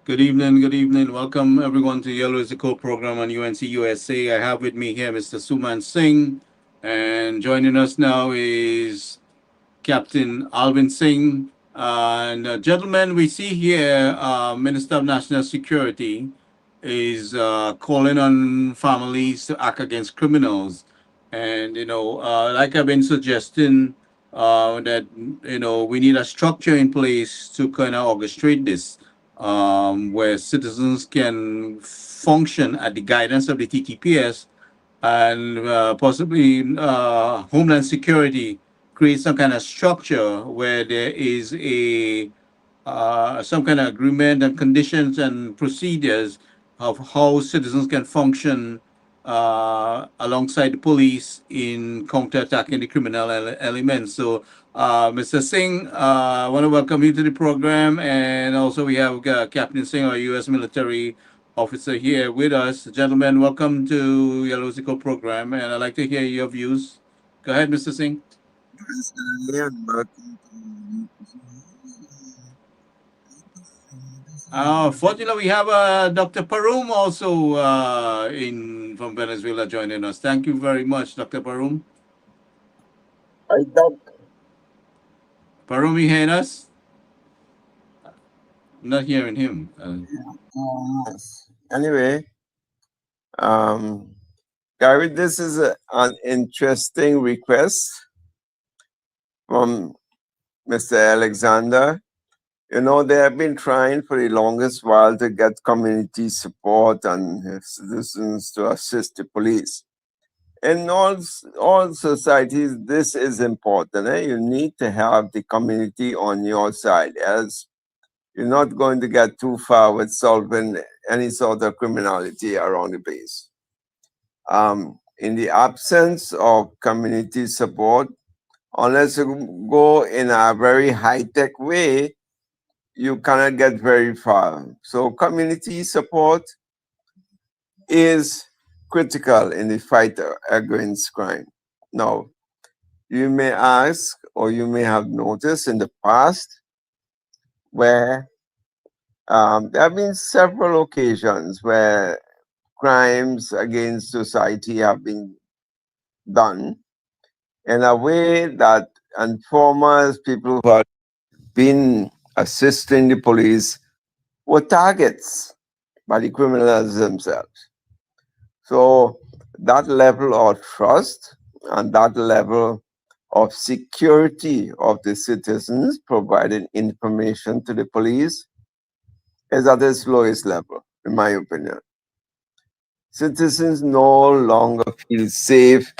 Good evening, good evening. Welcome everyone to Yellow is the Code program on UNC USA. I have with me here Mr. Suman Singh, and joining us now is Captain Alvin Singh. And gentlemen, we see here Minister of National Security is calling on families to act against criminals. And, like I've been suggesting, that, we need a structure in place to kind of orchestrate this, where citizens can function at the guidance of the TTPS and possibly Homeland Security create some kind of structure where there is a some kind of agreement and conditions and procedures of how citizens can function alongside the police in counterattacking the criminal elements. So, Mr. Singh, I want to welcome you to the program, and also we have Captain Singh, our U.S. military officer, here with us. Gentlemen, welcome to Yellow Zico program, and I'd like to hear your views. Go ahead, Mr. Singh. Yeah, welcome Fortunately, we have Dr. Parum also in from Venezuela joining us. Thank you very much, Dr. Parum. I don't. Parum, you hearing us? I'm not hearing him. Yes. Anyway, um, Gary, this is an interesting request from Mr. Alexander. You know, they have been trying for the longest while to get community support and citizens to assist the police. In all societies, this is important. You need to have the community on your side, else you're not going to get too far with solving any sort of criminality around the place. In the absence of community support, unless you go in a very high-tech way, you cannot get very far. So community support is critical in the fight against crime. Now, you may ask, or you may have noticed in the past, where there have been several occasions where crimes against society have been done in a way that informers, people who have been assisting the police, were targets by the criminals themselves. So that level of trust and that level of security of the citizens providing information to the police is at its lowest level, in my opinion. Citizens no longer feel safe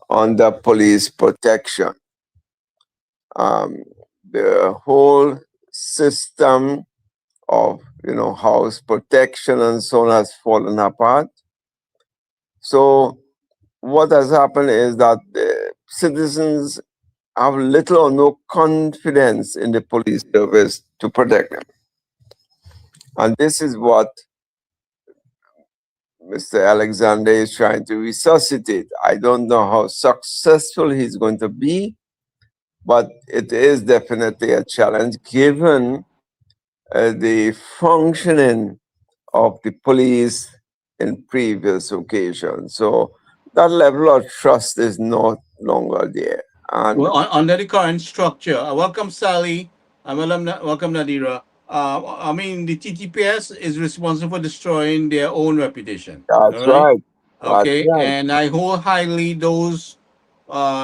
under police protection. Um, the whole system of house protection and so on has fallen apart. So what has happened is that the citizens have little or no confidence in the police service to protect them, and this is what Mr. Alexander is trying to resuscitate. I don't know how successful he's going to be, but it is definitely a challenge given the functioning of the police in previous occasions. So that level of trust is no longer there. And Well, under the current structure, welcome Sally. Welcome Nadira. I mean, the TTPS is responsible for destroying their own reputation. All that's right. right. That's Okay, right. and I hold highly those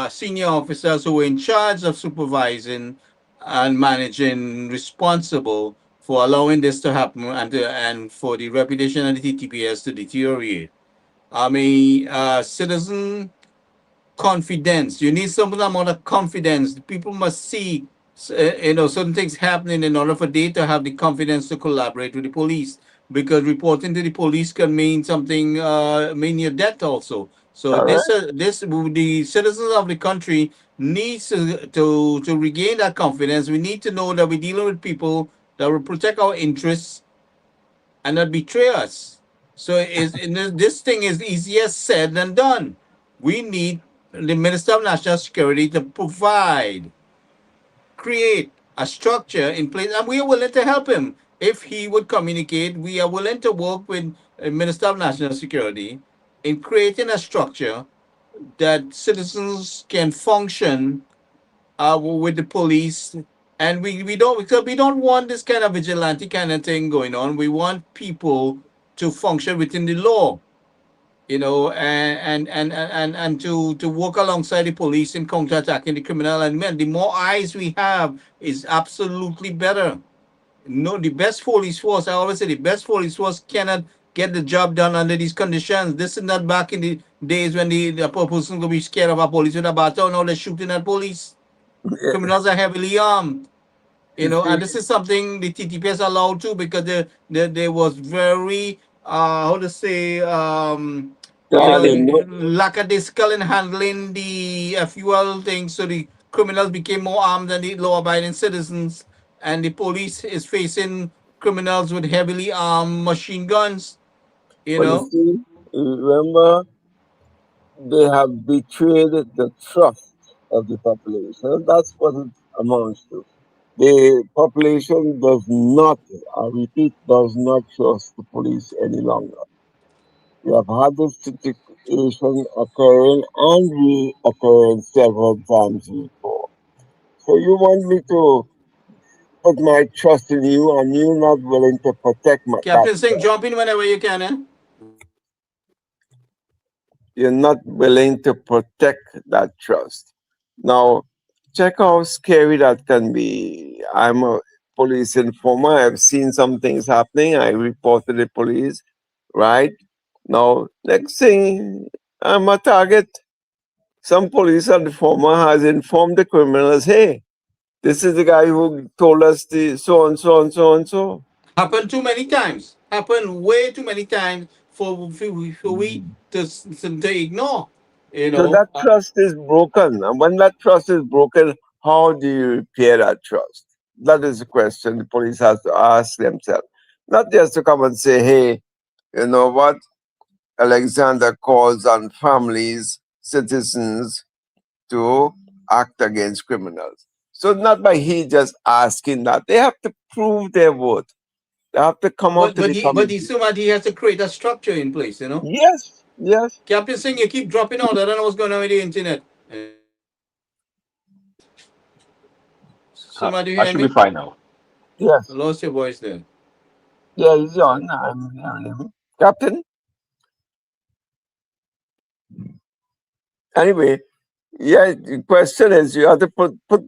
senior officers who were in charge of supervising and managing, responsible for allowing this to happen and for the reputation of the TTPS to deteriorate. I mean, citizen confidence. You need some amount of confidence. People must see, certain things happening in order for they to have the confidence to collaborate with the police. Because reporting to the police can mean something, mean your death also. So All right. the citizens of the country needs to regain that confidence. We need to know that we're dealing with people that will protect our interests and not betray us. So this thing is easier said than done. We need the Minister of National Security to provide, create a structure in place, and we are willing to help him. if he would communicate, we are willing to work with Minister of National Security in creating a structure that citizens can function with the police. And we don't, because we don't want this kind of vigilante kind of thing going on. We want people to function within the law, you know, and to work alongside the police in counterattacking the criminal. And man, the more eyes we have is absolutely better. No, the best police force, I always say the best police force cannot get the job done under these conditions. This is not back in the days when the person gonna be scared of a police with a baton. Now they're shooting at police. Criminals are heavily armed, you You know, see, and this is something the TTPS allowed to, because there was very how to say you know, darling, no, lackadaisical in handling the fuel thing, so the criminals became more armed than the law-abiding citizens, and the police is facing criminals with heavily armed machine guns, you but you know. see, remember, they have betrayed the trust of the population. That's what it amounts to. The population does not, I repeat, does not trust the police any longer. We have had this situation occurring and reoccurring several times before. So you want me to put my trust in you and you're not willing to protect that Captain Singh, trust. jump in whenever you can, eh? You're not willing to protect that trust. Now, check how scary that can be. I'm a police informer. I've seen some things happening. I reported the police, right? Now, next thing, I'm a target. Some police informer has informed the criminals, hey, this is the guy who told us the so and so and so and so. Happened too many times. Happened way too many times for we to ignore. You So know, that trust is broken. And when that trust is broken, how do you repair that trust? That is the question the police has to ask themselves. Not just to come and say, hey, you know what? Alexander calls on families, citizens to act against criminals. So not by he just asking that. They have to prove their worth. They have to come out but to the he community. still had he has to create a structure in place. You know, Yes, yes. Captain Singh, you keep dropping out. I don't know what's going on with the internet. Somebody I hear should be me? fine now. I Yes. lost your voice there. Yeah, he's So, on. I'm hearing him. Captain, anyway, yeah, the question is you have to put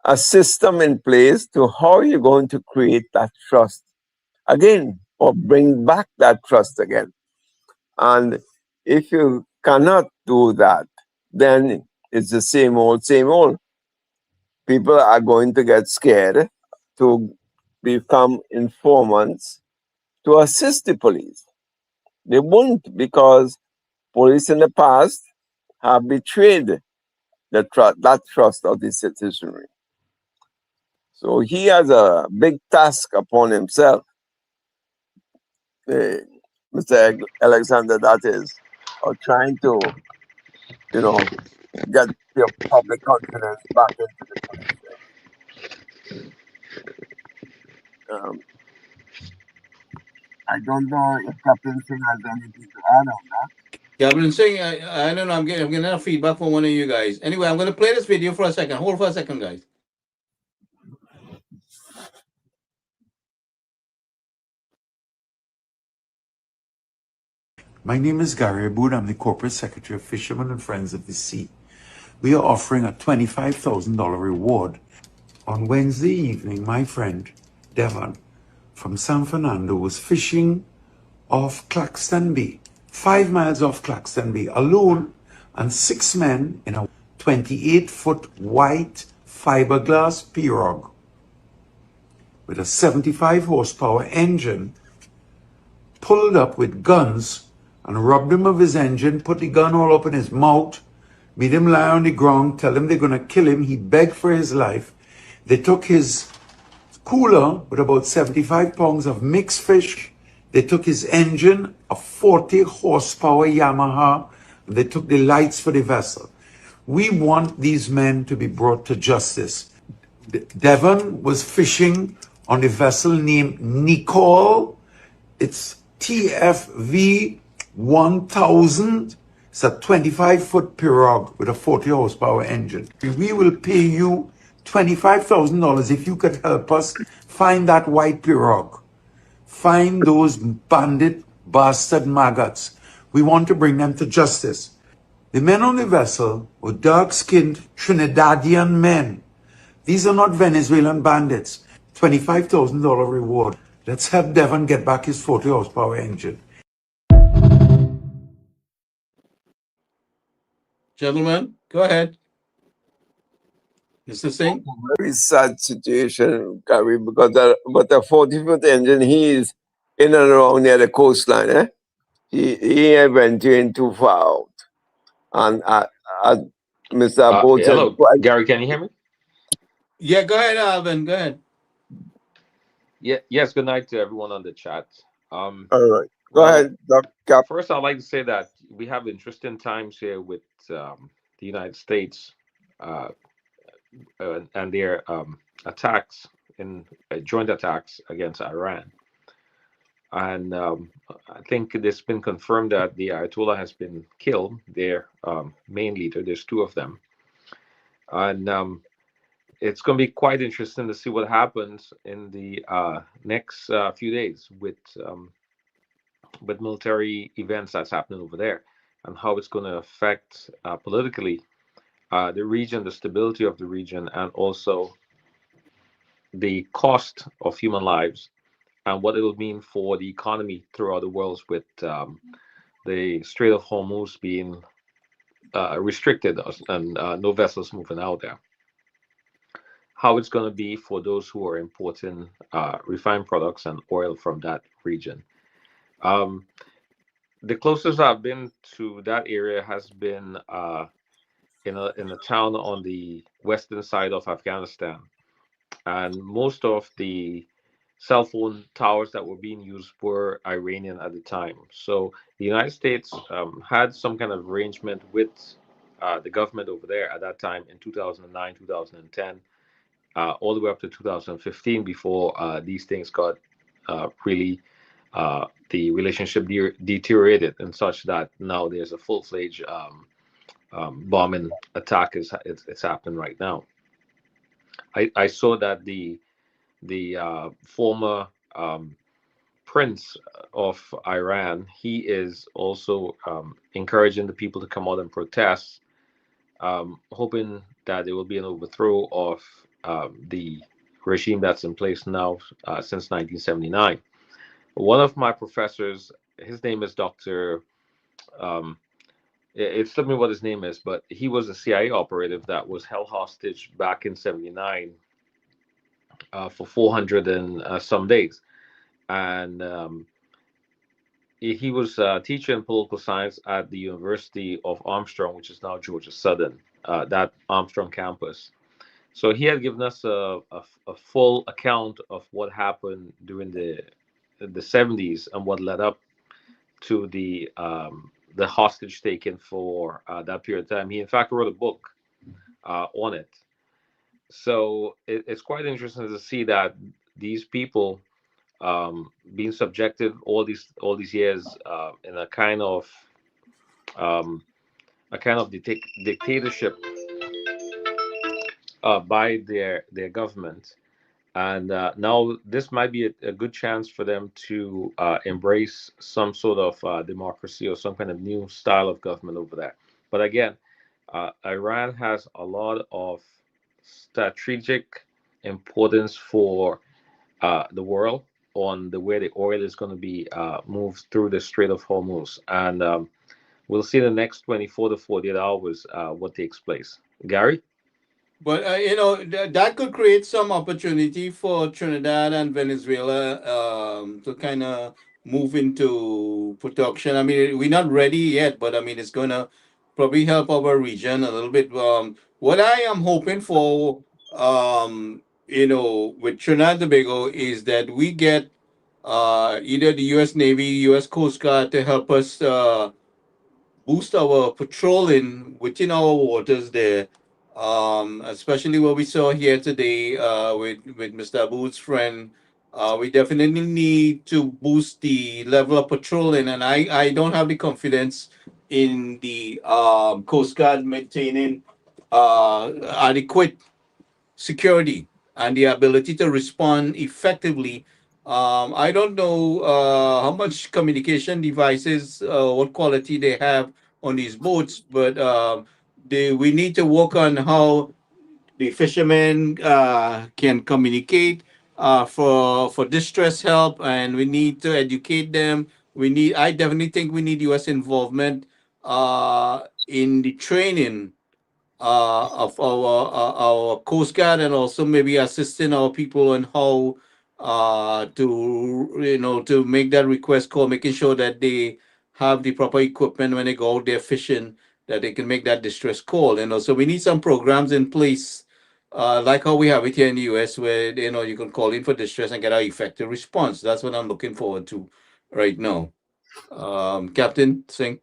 a system in place to how you're going to create that trust again or bring back that trust again. And if you cannot do that, then it's the same old, same old. People are going to get scared to become informants to assist the police. They won't, because police in the past have betrayed that trust of the citizenry. So he has a big task upon himself, uh, Mr. Alexander, that is, of trying to, you know, get your public confidence back into the police. Um, I don't know if Captain Singh has anything to add on that. Captain Singh, I don't know. I'm getting a feedback from one of you guys. Anyway, I'm going to play this video for a second. Hold for a second, guys. My name is Gary Aboud. I'm the Corporate Secretary of Fishermen and Friends of the Sea. We are offering a $25,000 reward. On Wednesday evening, my friend, Devon, from San Fernando, was fishing off Claxton Bay, 5 miles off Claxton Bay, alone, and 6 men in a 28-foot white fiberglass pirogue with a 75 horsepower engine, pulled up with guns and robbed him of his engine, put the gun all up in his mouth, made him lie on the ground, tell him they're going to kill him. He begged for his life. They took his cooler with about 75 pounds of mixed fish. They took his engine, a 40 horsepower Yamaha, and they took the lights for the vessel. We want these men to be brought to justice. Devon was fishing on a vessel named Nicole. It's TFV 1000. It's a 25-foot pirogue with a 40 horsepower engine. We will pay you $25,000 if you could help us find that white pirogue. Find those bandit bastard maggots. We want to bring them to justice. The men on the vessel were dark-skinned Trinidadian men. These are not Venezuelan bandits. $25,000 reward. Let's help Devon get back his 40 horsepower engine. Gentlemen, go ahead. Mr. Singh? Very sad situation, Gary, because but a 40-foot engine, he is in and around near the coastline. He ain't venturing too far out. And Mr. Boat said, Hello, Gary, can you hear me? Yeah, go ahead, Alvin. Go ahead. Yes, good night to everyone on the chat. all right. Go ahead, Dr. Cap. First, I'd like to say that we have interesting times here with the United States and their attacks in joint attacks against Iran. And I think it's been confirmed that the Ayatollah has been killed, their main leader. There's two of them. And it's going to be quite interesting to see what happens in the next few days with military events that's happening over there, and how it's going to affect politically the region, the stability of the region, and also the cost of human lives, and what it will mean for the economy throughout the world, with the Strait of Hormuz being restricted and no vessels moving out there. How it's going to be for those who are importing refined products and oil from that region. The closest I've been to that area has been in a town on the western side of Afghanistan, and most of the cell phone towers that were being used were Iranian at the time. So the United States had some kind of arrangement with the government over there at that time in 2009, 2010. All the way up to 2015 before these things got really, the relationship deteriorated and such that now there's a full-fledged bombing attack it's happening right now. I saw that the former prince of Iran, he is also encouraging the people to come out and protest, hoping that there will be an overthrow of the regime that's in place now since 1979. One of my professors, his name is Dr. It slipped me what his name is, but he was a CIA operative that was held hostage back in 79 for 400 and some days. And he was teaching political science at the University of Armstrong, which is now Georgia Southern, that Armstrong campus. So he had given us a full account of what happened during the 70s and what led up to the hostage taken for that period of time. He in fact wrote a book on it. So it's quite interesting to see that these people being subjected all these years in a kind of dictatorship by their government, and now this might be a good chance for them to embrace some sort of democracy or some kind of new style of government over there. But again, Iran has a lot of strategic importance for the world on the way the oil is going to be moved through the Strait of Hormuz, and we'll see in the next 24 to 48 hours what takes place. Gary? But that could create some opportunity for Trinidad and Venezuela to kind of move into production. I mean, we're not ready yet, but I mean, it's gonna probably help our region a little bit. What I am hoping for, with Trinidad and Tobago is that we get either the U.S. Navy, U.S. Coast Guard to help us boost our patrolling within our waters there. Especially what we saw here today with Mr. Aboud's friend. We definitely need to boost the level of patrolling, and I don't have the confidence in the Coast Guard maintaining adequate security and the ability to respond effectively. I don't know how much communication devices, what quality they have on these boats, but we need to work on how the fishermen can communicate for distress help, and we need to educate them. I definitely think we need U.S. involvement in the training of our Coast Guard, and also maybe assisting our people on how to to make that request call, making sure that they have the proper equipment when they go out there fishing, that they can make that distress call. So we need some programs in place, like how we have it here in the U.S., where you can call in for distress and get an effective response. That's what I'm looking forward to right now. Captain Singh.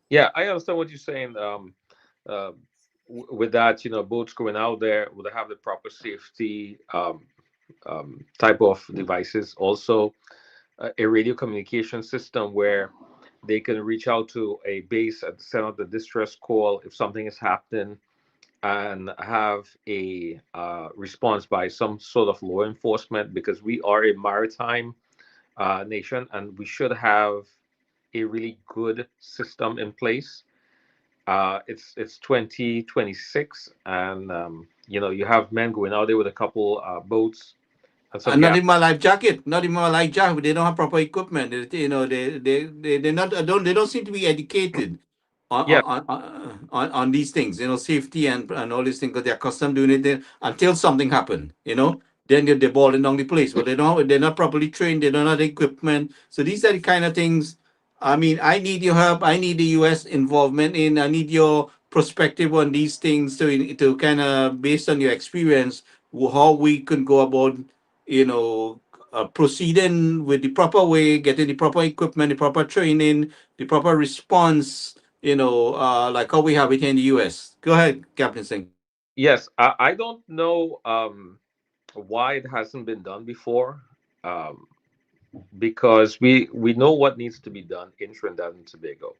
Yeah, I understand what you're saying. Uh, with that, boats going out there would have the proper safety type of devices. Also, a radio communication system where they can reach out to a base and send out the distress call if something is happening, and have a response by some sort of law enforcement, because we are a maritime nation and we should have a really good system in place. It's 2026, and you have men going out there with a couple boats and some And not gas. in my life jacket, not in my life jacket. They don't have proper equipment. They're not. They don't seem to be educated Yeah, on these things. Safety and all these things, because they're accustomed doing it there until something happen. Then they're balling down the place. But they're not properly trained. They don't have the equipment. So these are the kind of things. I mean, I need your help. I need the U.S. involvement in. I need your perspective on these things to kind of, based on your experience, how we could go about you know, proceeding with the proper way, getting the proper equipment, the proper training, the proper response, like how we have it here in the US. Go ahead, Captain Singh. yes. I don't know why it hasn't been done before. Um, because we know what needs to be done in Trinidad and Tobago.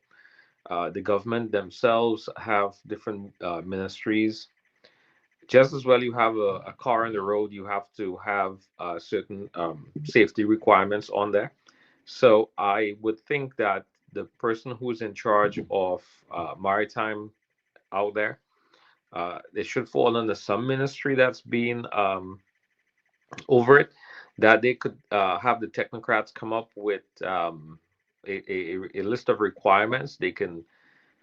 The government themselves have different ministries. Just as well, you have a car on the road, you have to have certain safety requirements on there. So I would think that the person who's in charge of maritime out there, they should fall under some ministry that's been over it, that they could have the technocrats come up with a list of requirements. They can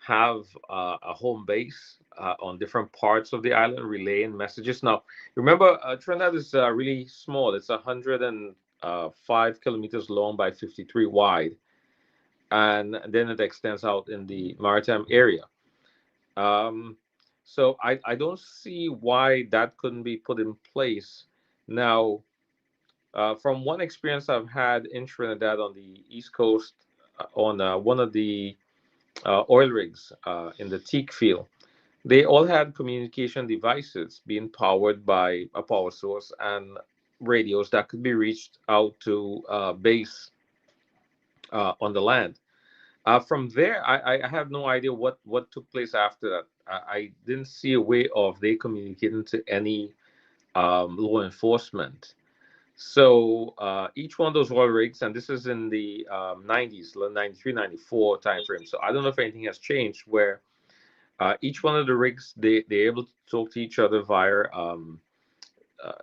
have a home base on different parts of the island, relaying messages. Now, remember, Trinidad is really small. It's 105 kilometers long by 53 wide, and then it extends out in the maritime area. Um, so I don't see why that couldn't be put in place. Now, from one experience I've had in Trinidad on the East Coast, on one of the oil rigs in the teak field, they all had communication devices being powered by a power source and radios that could be reached out to base on the land. From there, I have no idea what took place after that. I didn't see a way of they communicating to any law enforcement. So each one of those oil rigs, and this is in the 90s, 93, 94 timeframe. So I don't know if anything has changed where each one of the rigs, they're able to talk to each other via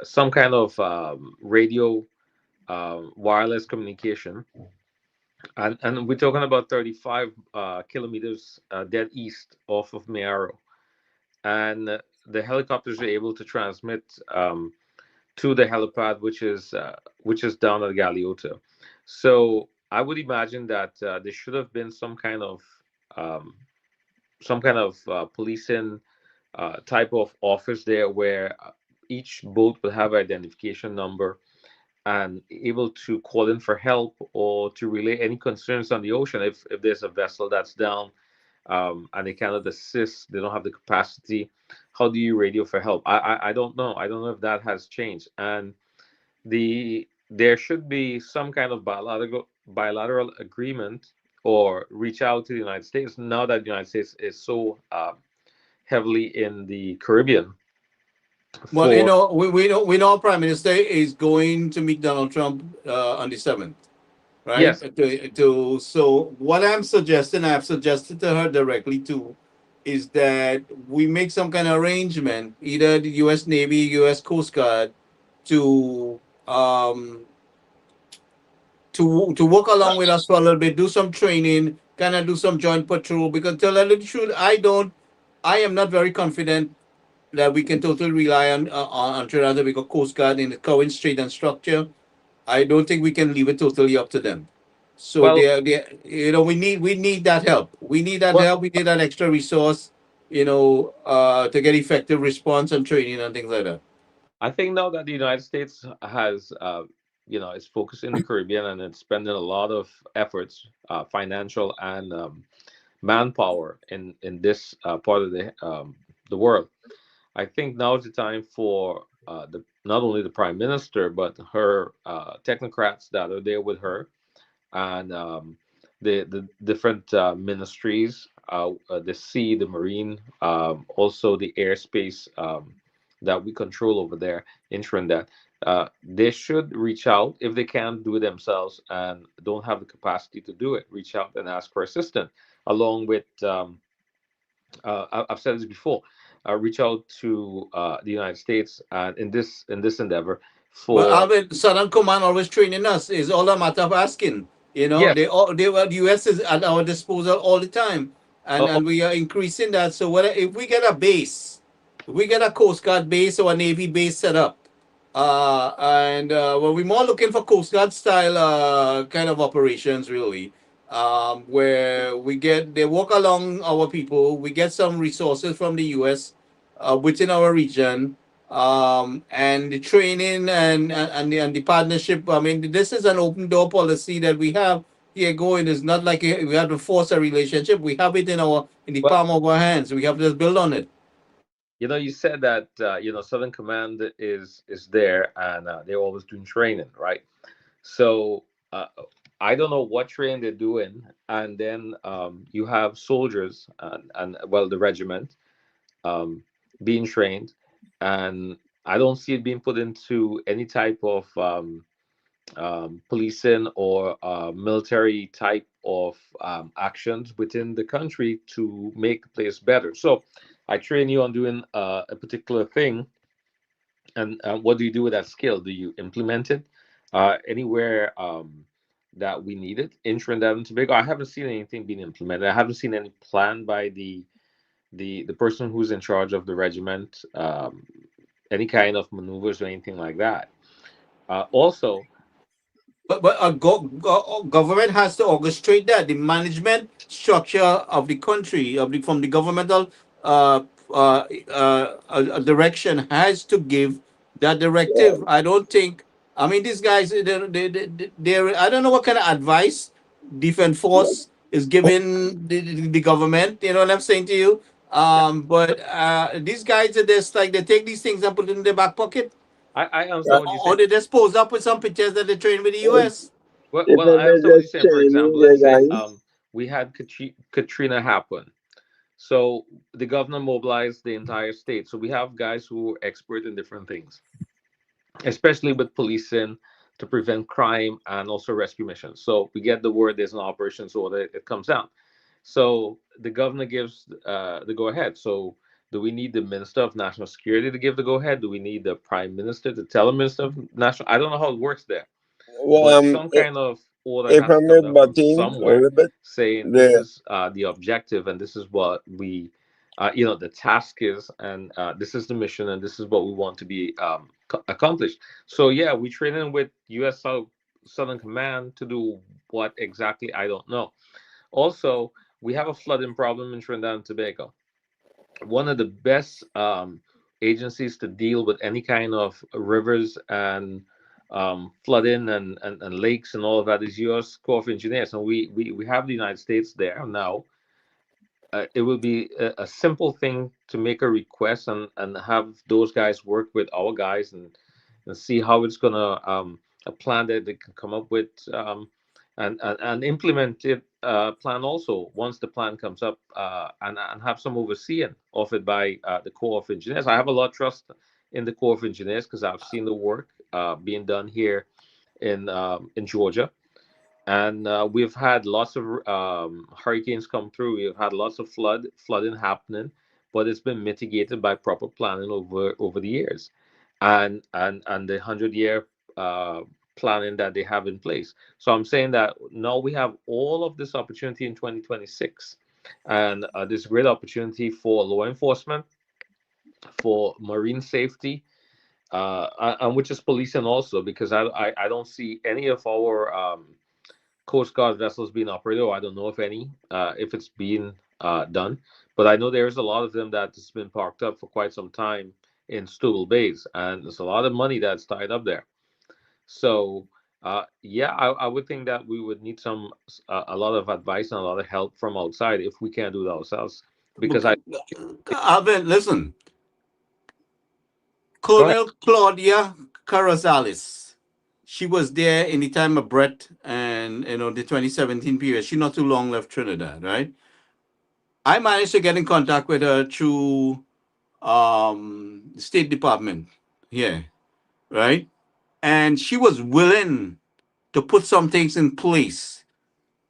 some kind of radio wireless communication. And we're talking about 35 kilometers dead east off of Mayaro. And the helicopters are able to transmit to the helipad, which is down at Galeota. So I would imagine that there should have been um, some kind of policing type of office there, where each boat will have identification number and able to call in for help or to relay any concerns on the ocean if there's a vessel that's down, and they cannot assist, they don't have the capacity. how do you radio for help? I don't know. I don't know if that has changed. And there should be some kind of bilateral agreement or reach out to the United States now that the United States is so heavily in the Caribbean. Well, For we know our Prime Minister is going to meet Donald Trump on the 7th, right? yes, So what I'm suggesting, I've suggested to her directly too, is that we make some kind of arrangement, either the U.S. Navy, U.S. Coast Guard, to um to work along with us for a little bit, do some training, kind of do some joint patrol. Because tell her the truth, I am not very confident that we can totally rely on Trinidad and Tobago Coast Guard in the current strength and structure. I don't think we can leave it totally up to them. So well, we need that help. We need that well, help. We need that extra resource, to get effective response and training and things like that. I think now that the United States has, is focused in the Caribbean and it's spending a lot of efforts, financial and manpower in this part of the world. I think now is the time for the not only the prime minister but her technocrats that are there with her, and the different ministries, the sea, the marine, also the airspace that we control over there in Trinidad. They should reach out if they can't do it themselves and don't have the capacity to do it. Reach out and ask for assistance, along with I've said this before. Reach out to the United States in this endeavor Well, for Alvin, Southern Command always training us. It's all a matter of asking. yes. The U.S. is at our disposal all the time, and Oh, oh, and we are increasing that. So whether if we get a base, if we get a Coast Guard base or a Navy base set up, and well, we're more looking for Coast Guard style kind of operations, really, where they walk along our people. We get some resources from the U.S. Within our region, and the training and the partnership. I mean, this is an open door policy that we have here going. It's not like we have to force a relationship. We have it in the well, palm of our hands. We have to just build on it. you said that Southern Command is there and they're always doing training, right? So I don't know what training they're doing, and then you have soldiers and well, the regiment um, being trained, and I don't see it being put into any type of policing or military type of actions within the country to make the place better. So I train you on doing a particular thing, and what do you do with that skill? Do you implement it anywhere that we need it in Trinidad and Tobago? I haven't seen anything being implemented. I haven't seen any plan by the person who's in charge of the regiment, any kind of maneuvers or anything like that. Also, But government has to orchestrate that. The management structure of the country, from the governmental direction, has to give that Yeah. directive. I don't think. I mean, these guys, they're I don't know what kind of advice Defense Force is giving the government. You know what I'm saying to you? But these guys are just like they take these things and put it in their back pocket, I understand Yeah. what you're or saying. they just pose up with some pictures that they train with the U.S. Well, If I I may understand what you're just saying. For chime in example, there, let's say guys. we had Katrina happen. So the governor mobilized the entire state. So we have guys who are expert in different things, especially with policing to prevent crime and also rescue missions. So we get the word there's an operation, so it comes down. So the governor gives the go ahead. So do we need the Minister of National Security to give the go ahead? Do we need the Prime Minister to tell the Minister of National? I don't know how it works there, Well, but some kind of order if has I to may come down from butt in a somewhere little bit, saying this the is the objective and this is what we the task is, and this is the mission and this is what we want to be accomplished. So yeah, we train in with Southern Command to do what exactly, I don't know. Also, we have a flooding problem in Trinidad and Tobago. One of the best agencies to deal with any kind of rivers and flooding and lakes and all of that is U.S. Corps of Engineers, and we have the United States there now. it will be a simple thing to make a request and have those guys work with our guys and see how it's gonna a plan that they can come up with and implement it plan also once the plan comes up and have some overseeing of it by the Corps of Engineers. I have a lot of trust in the Corps of Engineers because I've seen the work being done here in Georgia. And we've had lots of hurricanes come through. We've had lots of flooding happening, but it's been mitigated by proper planning over the years, and the 100-year planning that they have in place. So I'm saying that now we have all of this opportunity in 2026, and this great opportunity for law enforcement, for marine safety, and which is policing also, because I don't see any of our Coast Guard vessels being operated, or I don't know if any, if it's being done. But I know there's a lot of them that's been parked up for quite some time in Stouffville Bays, and there's a lot of money that's tied up there. So, yeah, I would think that we would need a lot of advice and a lot of help from outside if we can't do it ourselves. Because Alvin, listen, Go ahead. Colonel Claudia Carrizales, she was there in the time of Brett and the 2017 period. She not too long left Trinidad, right? I managed to get in contact with her through the State Department here, right? And she was willing to put some things in place.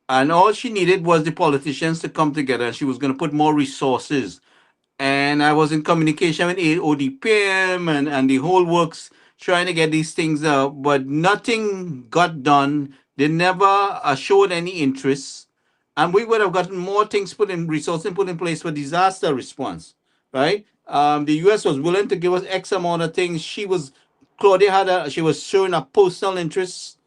And all she needed was the politicians to come together, and she was going to put more resources. And I was in communication with ODPM and the whole works trying to get these things out, but nothing got done. They never showed any interest, and we would have gotten more things resources put in place for disaster response, right? The U.S. was willing to give us X amount of things. Claudia she was showing a personal interest,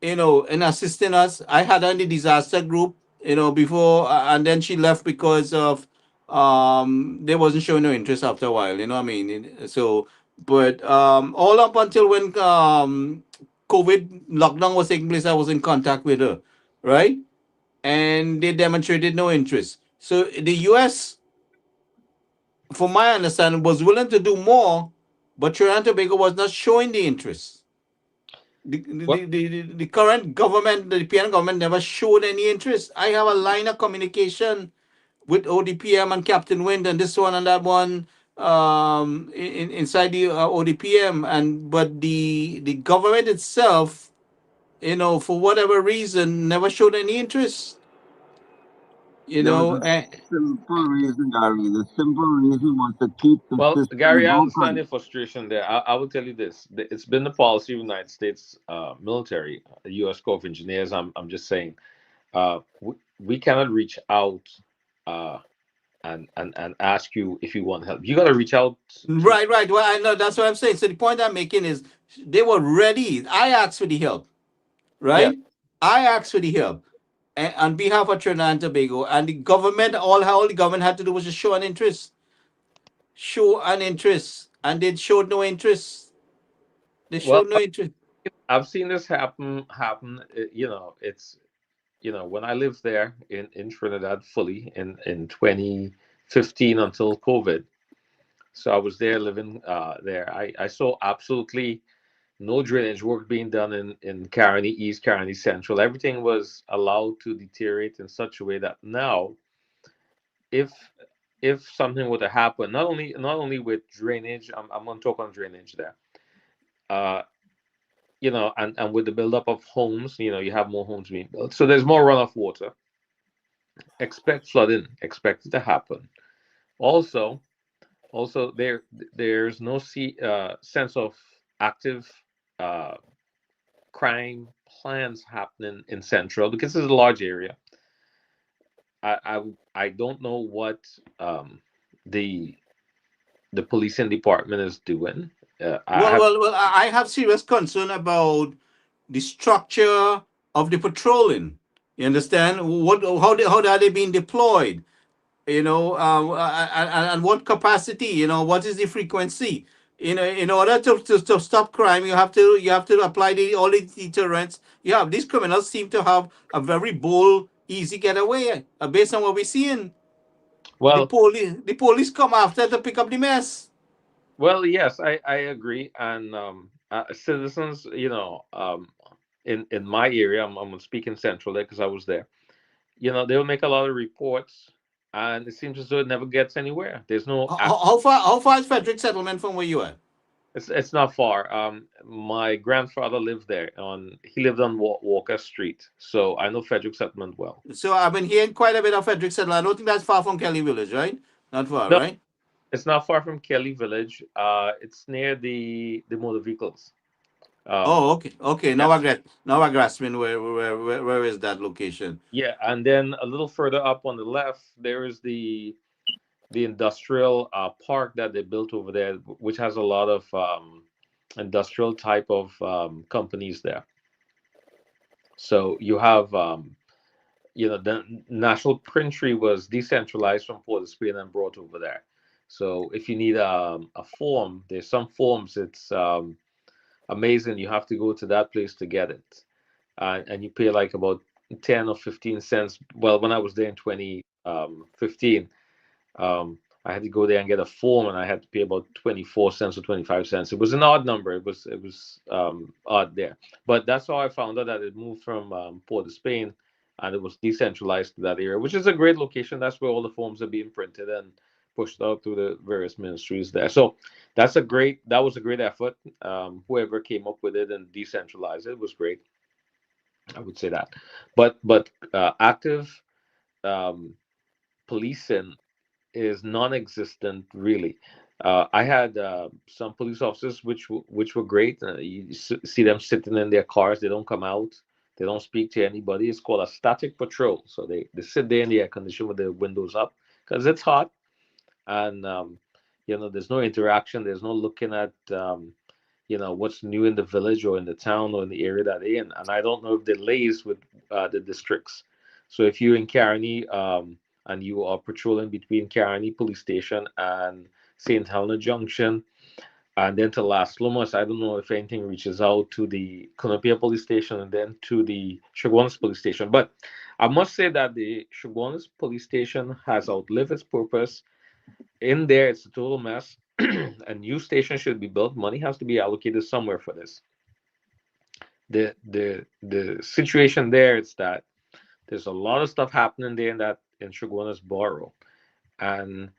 in assisting us. I had her in the disaster group, before, and then she left because of they wasn't showing no interest after a while. You know what I mean? So, but all up until when COVID lockdown was taking place, I was in contact with her, right? And they demonstrated no interest. So the U.S., from my understanding, was willing to do more, but Trinidad and Tobago was not showing the interest. The current government, the PN government, never showed any interest. I have a line of communication with ODPM and Captain Wind and this one and that one inside the ODPM, but the government itself, for whatever reason, never showed any interest. There was a simple reason, Gary. The simple reason was to keep the Well, system Gary, I understand open. your frustration there. I will tell you this: it's been the policy of the United States military, the U.S. Corps of Engineers. I'm just saying, we cannot reach out and ask you if you want help. You got to reach out. Right. Well, I know that's what I'm saying. So the point I'm making is they were ready. I asked for the help, right? Yeah. I asked for the help on behalf of Trinidad and Tobago, and the government, all the government had to do was just show an interest, and they showed no interest. They Well, showed no interest. I've seen this happen. It's when I lived there in Trinidad fully in 2015 until COVID. So I was there living there. I saw absolutely no drainage work being done in Caroni East, Caroni Central. Everything was allowed to deteriorate in such a way that now, if something were to happen, not only with drainage, I'm going to talk on drainage there. And with the buildup of homes, you have more homes being built, so there's more runoff water. Expect flooding, expect it to happen. Also, there's no sense of active crime plans happening in Central because it's a large area. I don't know what the policing department is doing. Well, I have serious concern about the structure of the patrolling. You understand? How are they being deployed? And what capacity? What is the frequency? In order to stop crime, you have to apply all the deterrents. These criminals seem to have a very bold easy getaway, based on what we're seeing. Well, The police come after to pick up the mess. well, yes, I agree. And citizens, in my area, I'm speaking central there because I was there. They'll make a lot of reports, and it seems as though it never gets anywhere. There's no action. How far is Frederick Settlement from where you are? It's not far. My grandfather lived there. He lived on Walker Street, so I know Frederick Settlement well. So I've been hearing quite a bit of Frederick Settlement. I don't think that's far from Kelly Village, right? Not far, No, right? it's not far from Kelly Village. It's near the motor vehicles. Oh, okay, okay. Yeah, Now I grasping where is that location? yeah, and then a little further up on the left, there is the industrial park that they built over there, which has a lot of industrial type of companies there. So you have, the National Printry was decentralized from Port of Spain and brought over there. So if you need a form, there's some forms. It's amazing. You have to go to that place to get it, and you pay like about 10 or 15 cents. Well, when I was there in 2015. I had to go there and get a form, and I had to pay about 24 cents or 25 cents. It was an odd number. It was odd there, but that's how I found out that it moved from Port of Spain, and it was decentralized to that area, which is a great location. That's where all the forms are being printed and pushed out through the various ministries there. So that was a great effort. Whoever came up with it and decentralized it was great. I would say that, but active policing is non-existent really. I had some police officers which were great. You see them sitting in their cars. They don't come out. They don't speak to anybody. It's called a static patrol. So they sit there in the air condition with their windows up because it's hot, and there's no interaction. There's no looking at what's new in the village or in the town or in the area that they're in. And I don't know if they liaise with the districts. So if you're in Caroni, and you are patrolling between Caroni Police Station and St. Helena Junction, and then to Las Lomas, I don't know if anything reaches out to the Cunupia Police Station and then to the Chaguanas Police Station. But I must say that the Chaguanas Police Station has outlived its purpose. In there, it's a total mess. A new station should be built. Money has to be allocated somewhere for this. The situation there is that there's a lot of stuff happening there in Chaguanas Borough, and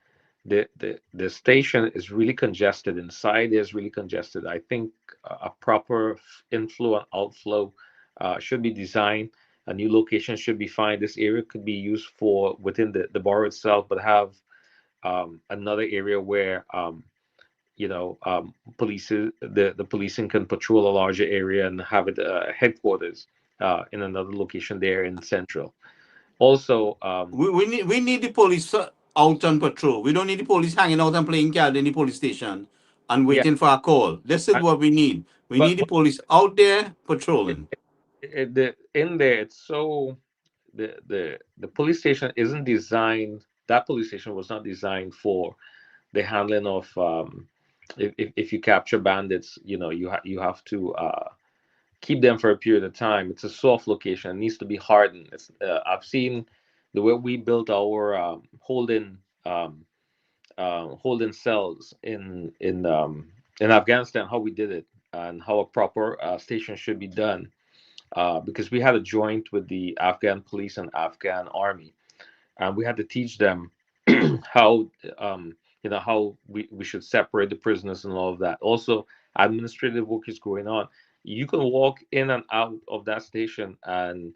the station is really congested. Inside is really congested. I think a proper inflow and outflow should be designed. A new location should be found. This area could be used for within the borough itself, but have another area where the policing can patrol a larger area and have it headquarters in another location there in Central. Also, we need the police out on patrol. We don't need the police hanging out and playing card in the police station and yeah, waiting for a call. This is what we need. We need the police out there patrolling. in there, it's so the police station isn't designed. That police station was not designed for the handling of if you capture bandits. You have to keep them for a period of time. It's a soft location. It needs to be hardened. I've seen the way we built our holding cells in Afghanistan, how we did it, and how a proper station should be done. Because we had a joint with the Afghan police and Afghan army, and we had to teach them how how we should separate the prisoners and all of that. Also, administrative work is going on. You can walk in and out of that station, and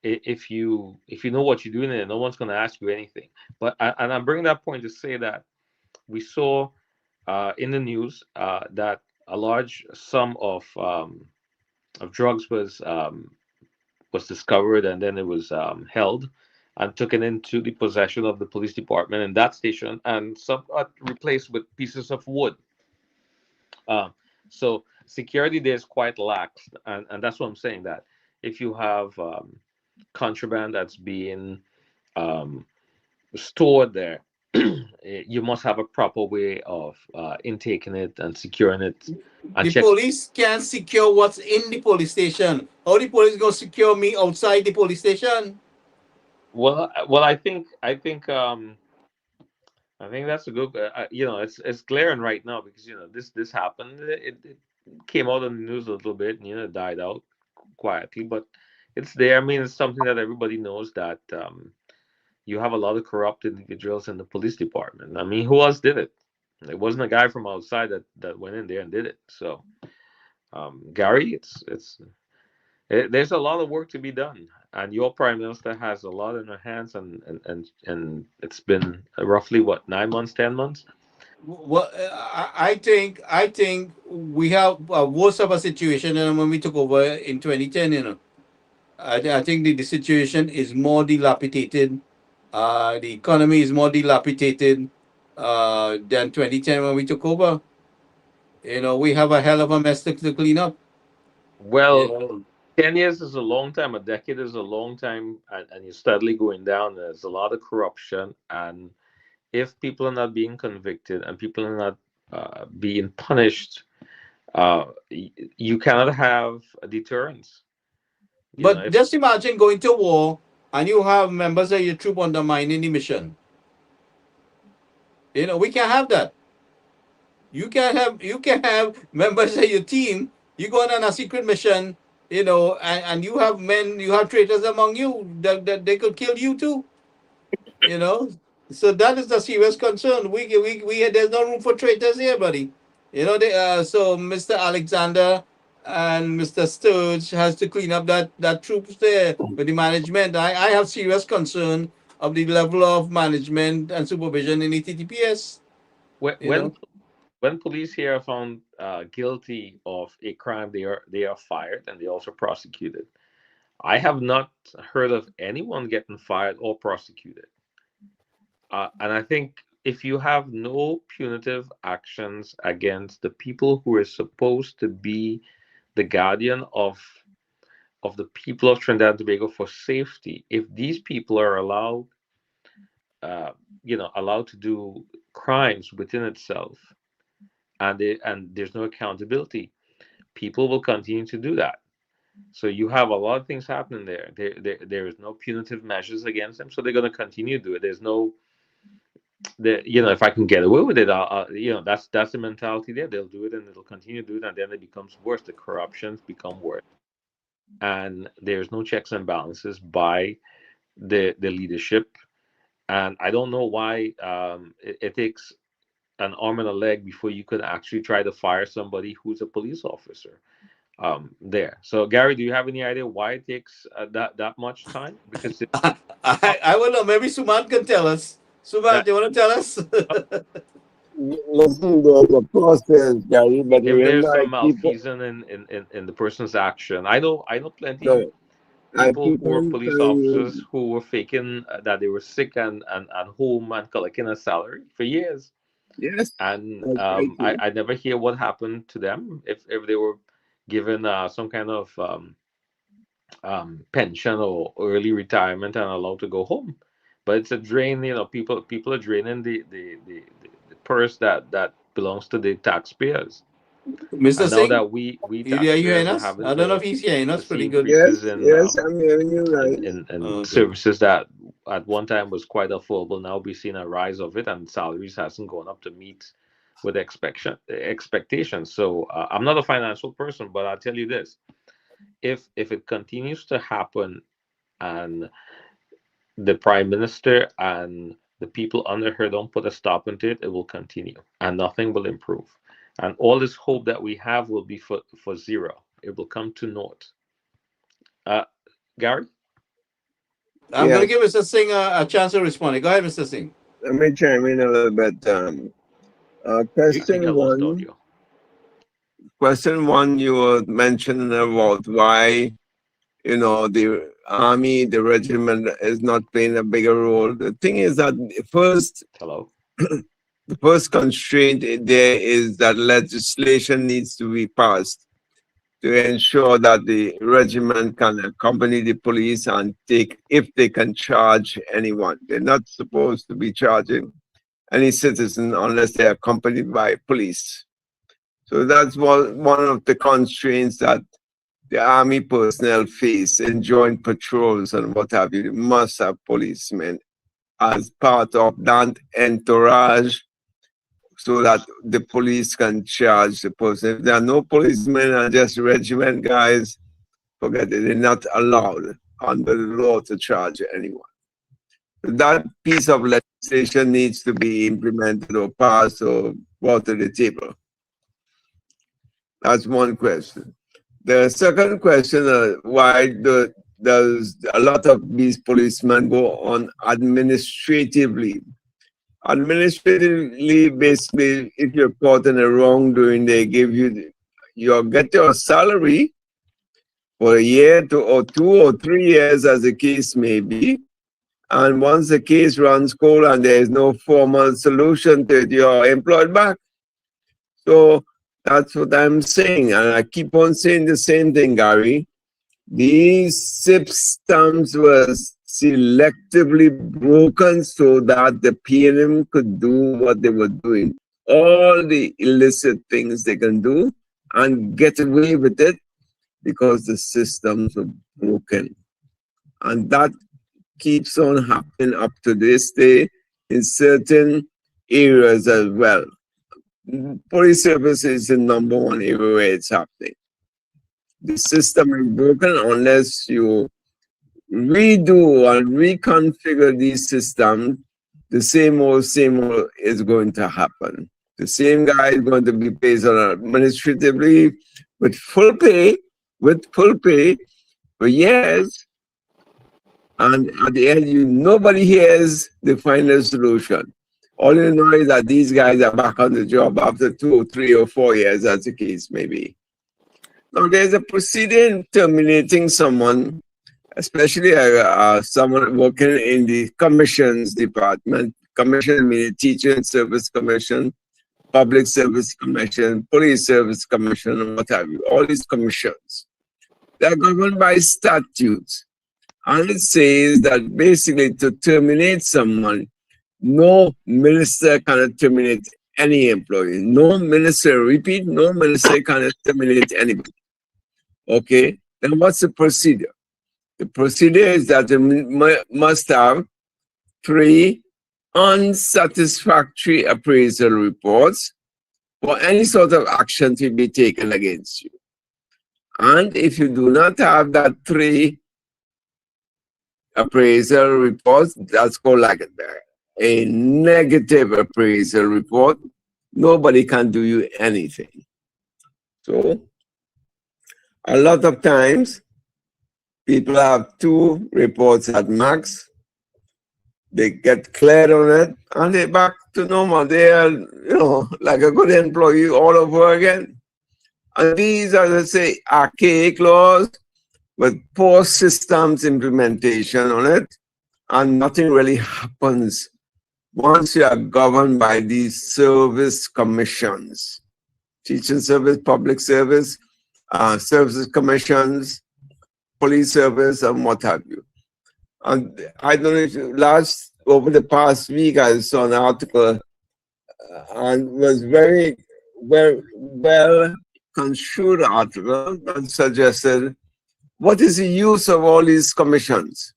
if you know what you're doing there, no one's going to ask you anything. But I'm bringing that point to say that we saw in the news that a large sum of drugs was discovered, and then it was held and taken into the possession of the police department in that station, and some got replaced with pieces of wood. So security there is quite lax, and that's what I'm saying, that if you have contraband that's being stored there, you must have a proper way of intaking it and securing it. And the police can't secure what's in the police station. How the police gonna secure me outside the police station? Well, I think that's a good. It's glaring right now because this happened. It came out on the news a little bit, and died out quietly, but it's there. I mean, it's something that everybody knows that you have a lot of corrupt individuals in the police department. I mean, who else did it? It wasn't a guy from outside that went in there and did it. So, Gary, there's a lot of work to be done, and your prime minister has a lot in her hands, and it's been roughly what, 9 months, 10 months. Well, I think we have worse of a situation than when we took over in 2010. I think the situation is more dilapidated. The economy is more dilapidated than 2010 when we took over. We have a hell of a mess to clean up. You Well, know, 10 years is a long time. A decade is a long time, and you're steadily going down. There's a lot of corruption, and if people are not being convicted and people are not being punished, you cannot have a deterrence. but If just imagine going to war and you have members of your troop undermining the mission. We can't have that. You can have members of your team. You go on a secret mission, and you have men, you have traitors among you that they could kill you too. You know, so that is the serious concern. We there's no room for traitors here, buddy. So Mr. Alexander and Mr. Sturge has to clean up that troops there with the management. I have serious concern of the level of management and supervision in the TTPS. when You when know, when police here are found guilty of a crime, they are fired and they also prosecuted. I have not heard of anyone getting fired or prosecuted. And I think if you have no punitive actions against the people who are supposed to be the guardian of the people of Trinidad and Tobago for safety, if these people are uh, allowed to do crimes within itself, and there's no accountability, people will continue to do that. So you have a lot of things happening there. There is no punitive measures against them, so they're going to continue to do it. There's no, if I can get away with it, that's the mentality there. They'll do it and it'll continue to do it, and then it becomes worse. The corruptions become worse, and there's no checks and balances by the leadership. And I don't know why it takes an arm and a leg before you could actually try to fire somebody who's a police officer there. So, Gary, do you have any idea why it takes that much time? Because I will know. Maybe Suman can tell us. Suman, uh, do you want to tell us? Listen, there's a process, Gary, but if remember, there's I some keep, malfeasance in the person's action, I know plenty no, I people keep who were on police telling officers you, who were faking that they were sick and home and collecting a salary for years, yes, and exactly. I never hear what happened to them if they were given some kind of pension or early retirement and allowed to go home. But it's a drain. People are draining the purse that belongs to the taxpayers. Mr. And now Singh, that we are you hearing taxpayers are us? having I don't know to if he's hearing us see pretty good. increases Yes, in yes, I'm hearing you in, right. in, in Okay. services that at one time was quite affordable, now we've seen a rise of it, and salaries hasn't gone up to meet with expectations. So I'm not a financial person, but I'll tell you this: if it continues to happen, and the prime minister and the people under her don't put a stop into it, it will continue and nothing will improve. And all this hope that we have will be for zero. It will come to naught. Uh, Gary? I'm going to Yes, give Mr. Singh a chance to respond. Go ahead, Mr. Singh. let me chime in a little bit. I think I lost audio. Question one, you were mentioning about why, the army, the regiment is not playing a bigger role. The thing is that Hello? the first constraint there is that legislation needs to be passed to ensure that the regiment can accompany the police and take, if they can charge anyone. They're not supposed to be charging any citizen unless they're accompanied by police. So that's one of the constraints that the army personnel face in joint patrols and what have you. You must have policemen as part of that entourage so that the police can charge the person. If there are no policemen and just regiment guys, forget it, they're not allowed under the law to charge anyone. That piece of legislation needs to be implemented or passed or brought to the table. That's one question. The second question, why does a lot of these policemen go on administratively? Administratively, basically, if you're caught in a wrongdoing, they give you, you'll get your salary for a year or 2 or 3 years, as the case may be. And once the case runs cold and there is no formal solution to it, you're employed back. So that's what I'm saying. And I keep on saying the same thing, Gary. These SIP stamps were selectively broken so that the PNM could do what they were doing. All the illicit things they can do and get away with it because the systems were broken. And that keeps on happening up to this day in certain areas as well. Police service is the number one area where it's happening. The system is broken unless you redo and reconfigure these systems. The same old is going to happen. The same guy is going to be paid on administratively with full pay for years. And at the end, nobody hears the final solution. All you know is that these guys are back on the job after 2 or 3 or 4 years, as the case may be. Now, there's a procedure in terminating someone, especially someone working in the commissions department. Commission meaning Teaching Service Commission, Public Service Commission, Police Service Commission, and what have you. All these commissions. They're governed by statutes. And it says that basically to terminate someone, no minister can terminate any employee. No minister, repeat, no minister can terminate anybody. Okay, then what's the procedure? The procedure is that you must have 3 unsatisfactory appraisal reports for any sort of action to be taken against you. And if you do not have that 3 appraisal reports, that's called like a negative appraisal report, nobody can do you anything. So a lot of times people have 2 reports at max, they get cleared on it and they're back to normal. They are, like a good employee all over again. And these are, let's say, archaic laws with poor systems implementation on it, and nothing really happens once you are governed by these service commissions, teaching service, public service, services commissions, police service, and what have you. And I don't know if over the past week, I saw an article and was very well construed article that suggested what is the use of all these commissions?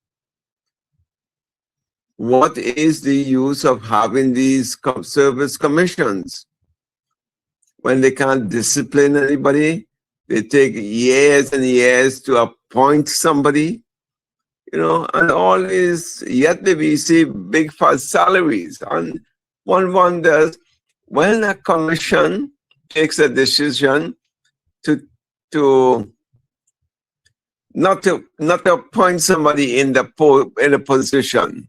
What is the use of having these service commissions? When they can't discipline anybody, they take years and years to appoint somebody, and all is, yet they receive big fat salaries. And one wonders, when a commission takes a decision to not to appoint somebody in a position,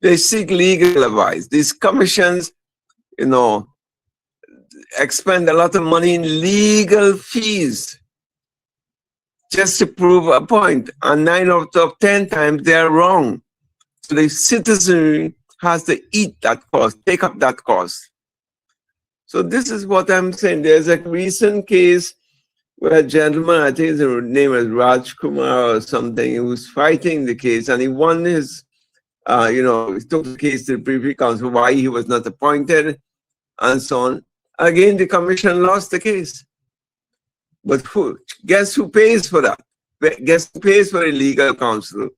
they seek legal advice. These commissions, expend a lot of money in legal fees just to prove a point. And 9 out of 10 times they're wrong. So the citizen has to eat that cost, take up that cost. So this is what I'm saying. There's a recent case where a gentleman, I think his name is Raj Kumar or something, he was fighting the case and he won his, he took the case to the Privy Council, why he was not appointed and so on. Again, the commission lost the case. But guess who pays for that? Guess who pays for the legal counsel?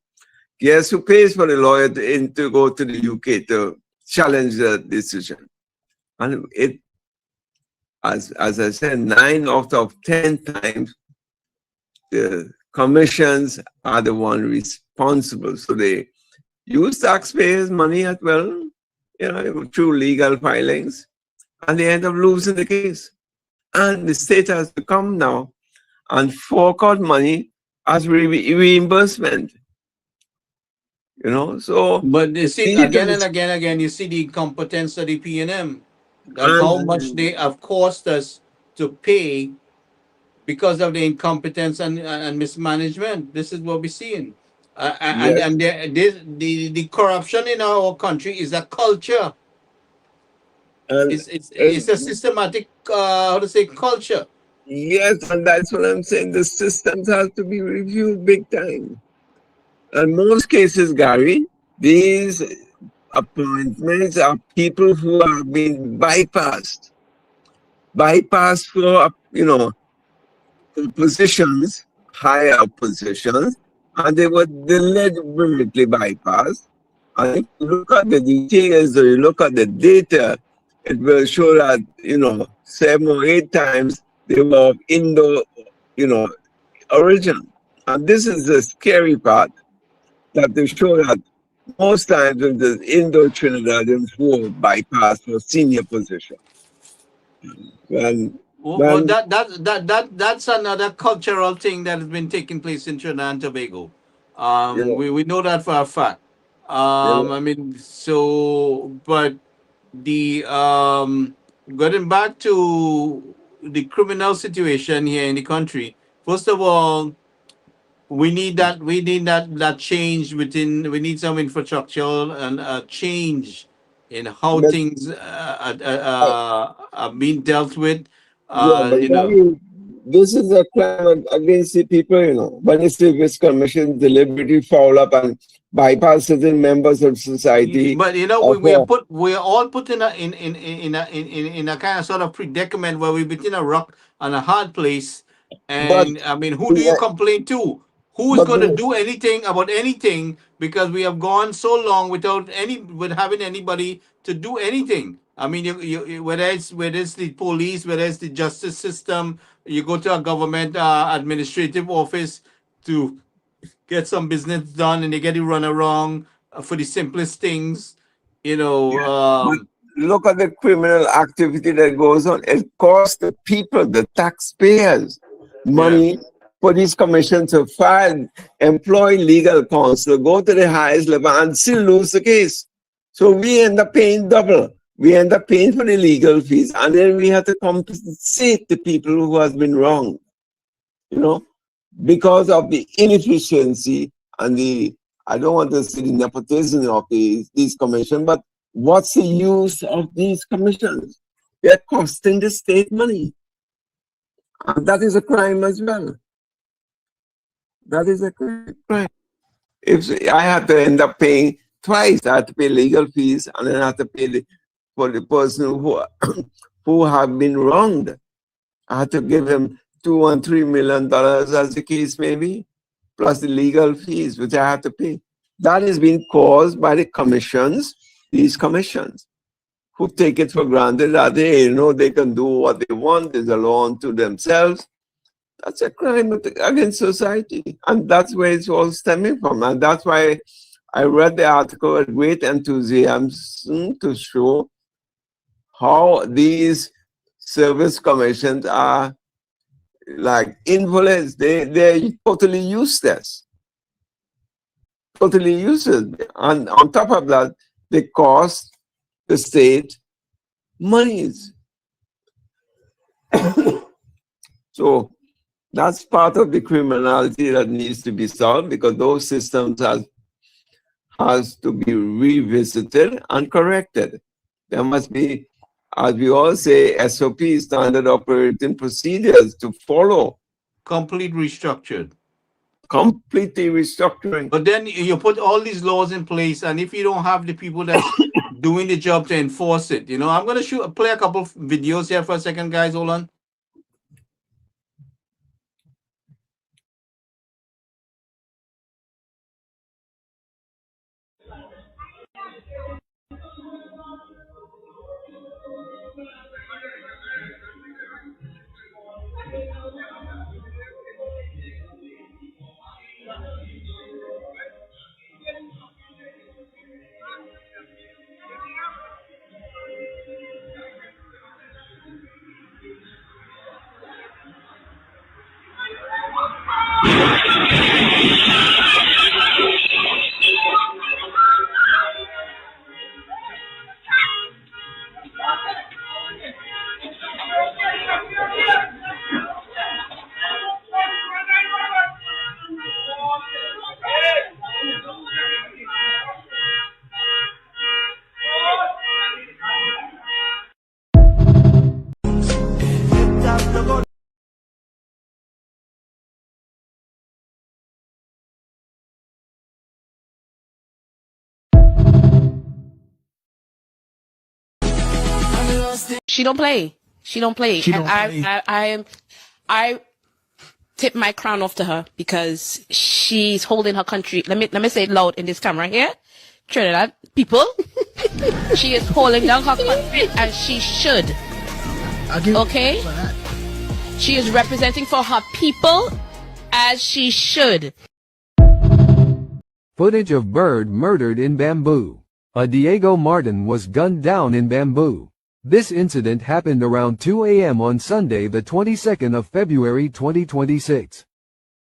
Guess who pays for the lawyer to go to the UK to challenge the decision? And it, as I said, 9 out of 10 times, the commissions are the one responsible. So they use taxpayers' money as well, you know, through legal filings, and they end up losing the case. And the state has to come now and fork out money as reimbursement. You know, so But you see, these again are and again, you see the incompetence of the P&M, that and how much they have cost us to pay because of the incompetence and mismanagement. This is what we're seeing. yes, And the corruption in our country is a culture. and It's a systematic, how to say, culture. yes, and that's what I'm saying. The systems have to be reviewed big time. In most cases, Gary, these appointments are people who have been bypassed for, you know, for positions, higher positions, and they were deliberately bypassed. And if you look at the details or you look at the data, it will show that, you know, 7 or 8 times they were of Indo, you know, origin. And this is the scary part, that they show that most times when the Indo-Trinidadians who bypass for senior position. Well, When that's another cultural thing that has been taking place in Trinidad and Tobago. you know, We know that for a fact. you know, I mean, so, but the getting back to the criminal situation here in the country. First of all, we need that change within. We need some infrastructural and change in how but things are being dealt with. yeah, but You know. Gary, this is a crime against the people, you know. When the Service Commission deliberately foul up and bypass certain members of society, But you know, of we're all put in a kind of sort of predicament where we're between a rock and a hard place. but And I mean, who do you the, complain to? Who is but going to the, do anything about anything? Because we have gone so long with having anybody to do anything. I mean, whether it's the police, whether it's the justice system, you go to a government administrative office to get some business done, and they get it run around for the simplest things, you know. yeah, but look at the criminal activity that goes on. It costs the people, the taxpayers, Yeah. money for these commissions to file, employ legal counsel, go to the highest level and still lose the case. So we end up paying double. We end up paying for the legal fees, and then we have to compensate the people who has been wronged, you know, because of the inefficiency and the, I don't want to say the nepotism of these commissions, but what's the use of these commissions? They're costing the state money. And that is a crime as well. That is a crime. If I have to end up paying twice, I have to pay legal fees and then I have to pay for the person who have been wronged. I have to give him $2 and $3 million, as the case may be, plus the legal fees which I have to pay. That is being caused by the commissions, these commissions, who take it for granted that they, you know, they can do what they want, there's a law unto themselves. That's a crime against society. And that's where it's all stemming from. And that's why I read the article with great enthusiasm to show how these service commissions are like invalids. They're totally useless. Totally useless. And on top of that, they cost the state monies. So that's part of the criminality that needs to be solved, because those systems has to be revisited and corrected. There must be, as we all say, SOP, standard operating procedures to follow. Complete restructured. Completely restructuring. But then you put all these laws in place, and if you don't have the people that's doing the job to enforce it, I'm gonna play a couple of videos here for a second, guys. Hold on. She don't play. She don't play. She And don't play. I tip my crown off to her because she's holding her country. Let me say it loud in this camera here. Trinidad people. She is holding down her country and she should. I'll give Okay? you for that. She is representing for her people as she should. Footage of bird murdered in bamboo. A Diego Martin was gunned down in bamboo. This incident happened around 2 a.m. on Sunday, the 22nd of February 2026.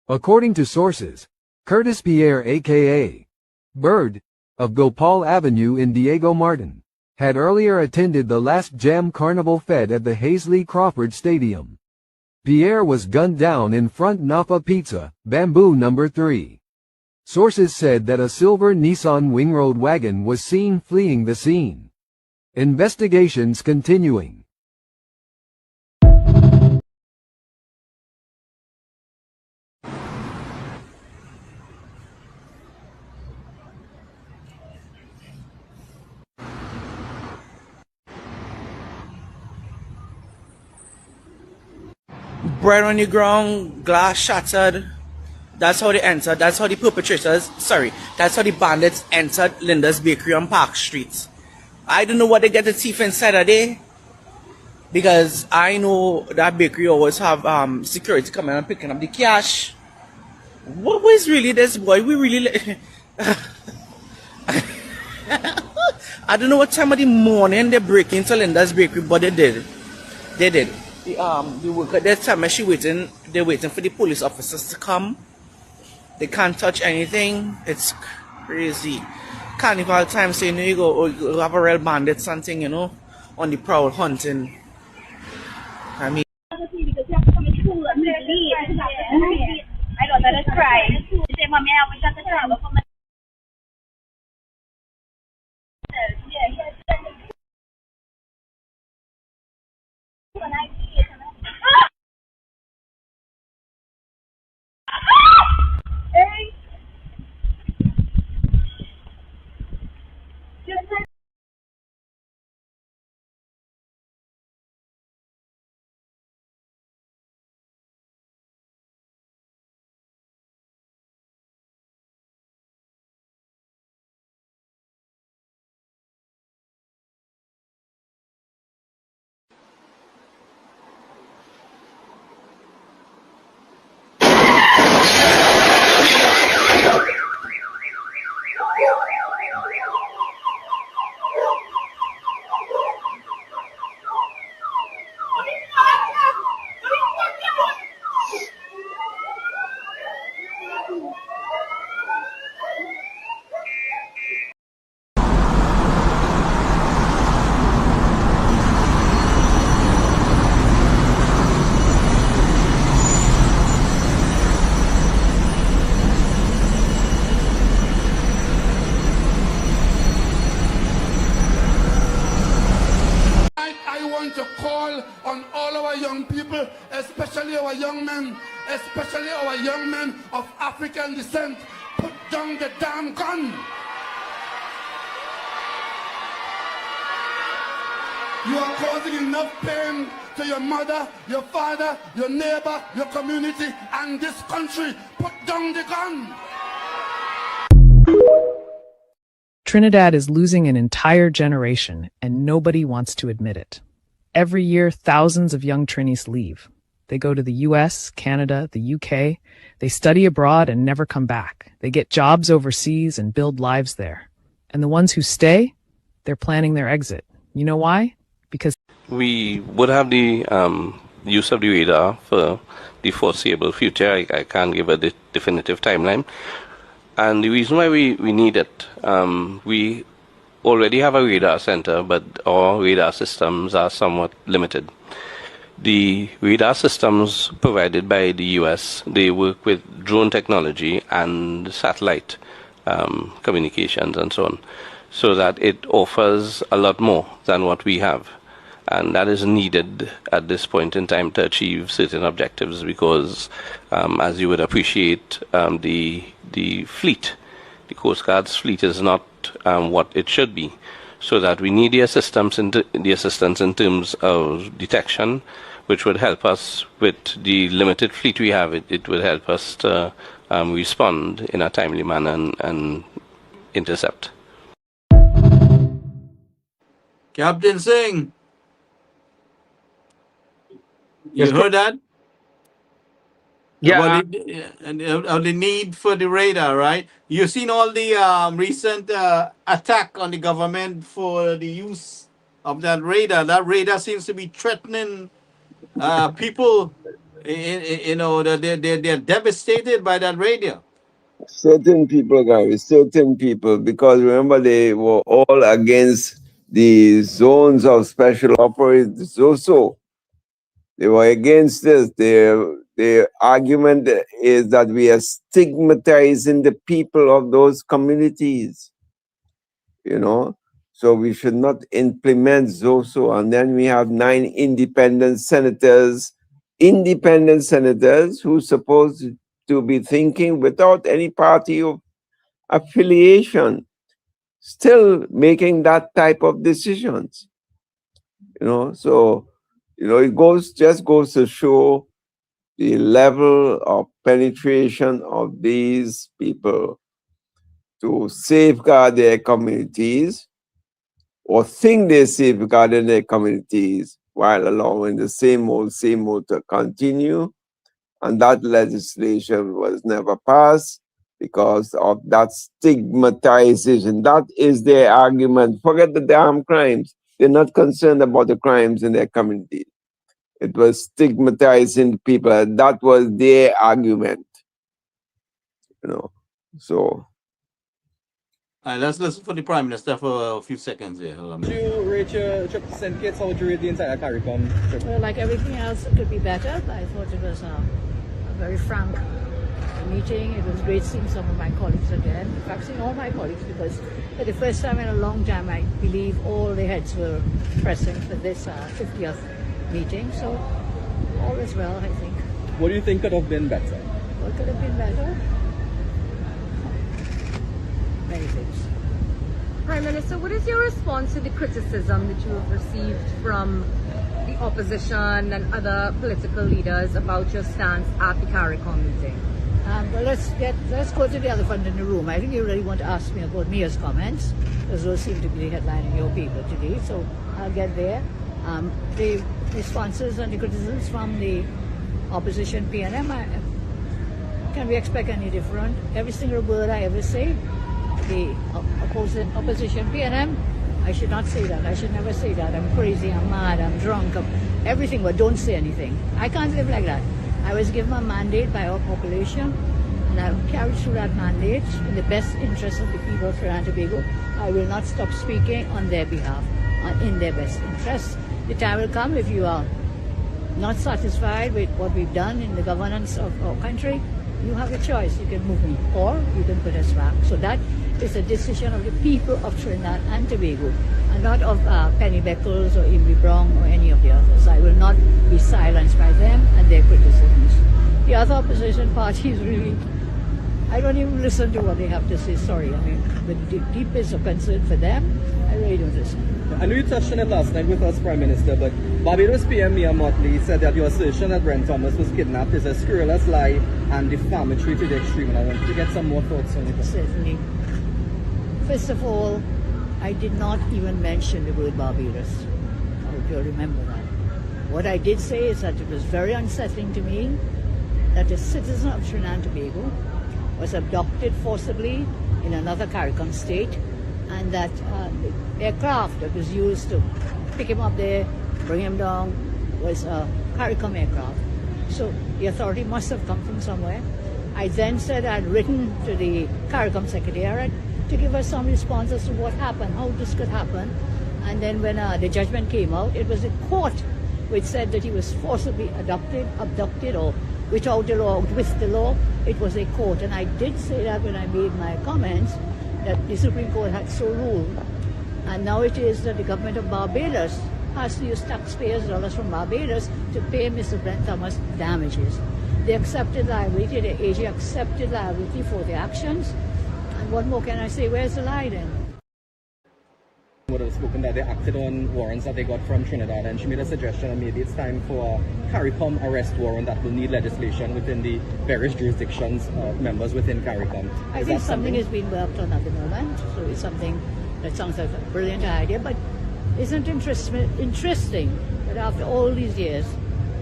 According to sources, Curtis Pierre aka Bird, of Gopal Avenue in Diego Martin, had earlier attended the last Jam Carnival Fed at the Hazley Crawford Stadium. Pierre was gunned down in front Napa Pizza, Bamboo No. 3. Sources said that a silver Nissan Wingroad wagon was seen fleeing the scene. Investigations continuing. Bread on the ground, glass shattered. That's how they entered. That's how the perpetrators, that's how the bandits entered Linda's Bakery on Park Street. I don't know what they get the thief inside of there, because I know that bakery always have security coming and picking up the cash. What was really this boy? We really I don't know what time of the morning they break into Linda's Bakery, but they did. They did. The worker at that time, they're waiting for the police officers to come. They can't touch anything. It's crazy. Carnival time, so you go have a real bandit something, on the prowl hunting. I mean, I don't let us cry. She said, Mommy, I wish I could travel for my To call on all our young people, especially our young men, especially our young men of African descent, put down the damn gun. You are causing enough pain to your mother, your father, your neighbor, your community, and this country. Put down the gun. Trinidad is losing an entire generation, and nobody wants to admit it. Every year, thousands of young Trinis leave. They go to the US, Canada, the UK. They study abroad and never come back. They get jobs overseas and build lives there. And the ones who stay, they're planning their exit. You know why? Because we would have the use of the radar for the foreseeable future. I can't give a definitive timeline. And the reason why we need it, we already have a radar center, but our radar systems are somewhat limited. The radar systems provided by the US, they work with drone technology and satellite communications and so on, so that it offers a lot more than what we have. And that is needed at this point in time to achieve certain objectives, because as you would appreciate, the fleet, the Coast Guard's fleet is not what it should be. so that we need the assistance in terms of detection, which would help us with the limited fleet we have. It would help us to respond in a timely manner and intercept. Captain Singh, you Yes, heard that? Yeah, About the need for the radar, right? You've seen all the recent attack on the government for the use of that radar. That radar seems to be threatening people. You know, they're devastated by that radio. Certain people, guys, certain people, because remember they were all against the zones of special operations. So they were against this. Their argument is that we are stigmatizing the people of those communities, you know. So we should not implement ZOSO. And then we have 9 independent senators who supposed to be thinking without any party of affiliation, still making that type of decisions, you know. So, you know, it just goes to show the level of penetration of these people to safeguard their communities, or think they're safeguarding their communities while allowing the same old to continue. And that legislation was never passed because of that stigmatization. That is their argument. Forget the damn crimes. They're not concerned about the crimes in their community. It was stigmatizing people. And that was their argument, you know. So. All right, let's listen for the Prime Minister for a few seconds here. Would you rate your trip to St. Kitts? How would you rate the entire CARICOM trip? Well, like everything else, it could be better, but I thought it was a very frank meeting. It was great seeing some of my colleagues again. In fact, seeing all my colleagues, because for the first time in a long time, I believe all the heads were pressing for this 50th meeting. So all is well, I think. What do you think could have been better? What could have been better? Many things. Prime Minister, what is your response to the criticism that you have received from the opposition and other political leaders about your stance at the CARICOM meeting? Well, let's go to the elephant in the room. I think you really want to ask me about Mia's comments, because those seem to be the headline in your paper today. So I'll get there. The responses and the criticisms from the opposition PNM, can we expect any different? Every single word I ever say, the opposition PNM, I should not say that. I should never say that. I'm crazy, I'm mad, I'm drunk, everything, but don't say anything. I can't live like that. I was given a mandate by our population, and I'll carry through that mandate in the best interest of the people of Trinidad and Tobago. I will not stop speaking on their behalf, in their best interest. The time will come, if you are not satisfied with what we've done in the governance of our country, you have a choice. You can move me, or you can put us back. So that is a decision of the people of Trinidad and Tobago, and not of Penny Beckles or Imri Brown or any of the others. I will not be silenced by them and their criticisms. The other opposition parties really, I don't even listen to what they have to say. Sorry, I mean, the deepest of concern for them, I really don't listen. I know you touched on it last night with us, Prime Minister, but Barbados PM Mia Motley said that your assertion that Brent Thomas was kidnapped is a scurrilous lie and defamatory to the extreme, and I want to get some more thoughts on it. Certainly. First of all, I did not even mention the word Barbados. I hope you'll remember that. What I did say is that it was very unsettling to me that a citizen of Trinidad and Tobago was abducted forcibly in another CARICOM state, and that the aircraft that was used to pick him up there, bring him down, was a CARICOM aircraft. So the authority must have come from somewhere. I then said I'd written to the CARICOM Secretariat to give us some response as to what happened, how this could happen. And then when the judgment came out, it was a court which said that he was forcibly abducted, or without the law, with the law. It was a court. And I did say that when I made my comments, that the Supreme Court had so ruled. And now it is that the government of Barbados has to use taxpayers' dollars from Barbados to pay Mr. Brent Thomas damages. They accepted liability, the AG accepted liability for their actions. And what more can I say? Where's the lie then? would have spoken that they acted on warrants that they got from Trinidad, and she made a suggestion that maybe it's time for a CARICOM arrest warrant that will need legislation within the various jurisdictions members within CARICOM. I think something is being worked on at the moment, so it's something that sounds like a brilliant idea, but isn't interesting that after all these years,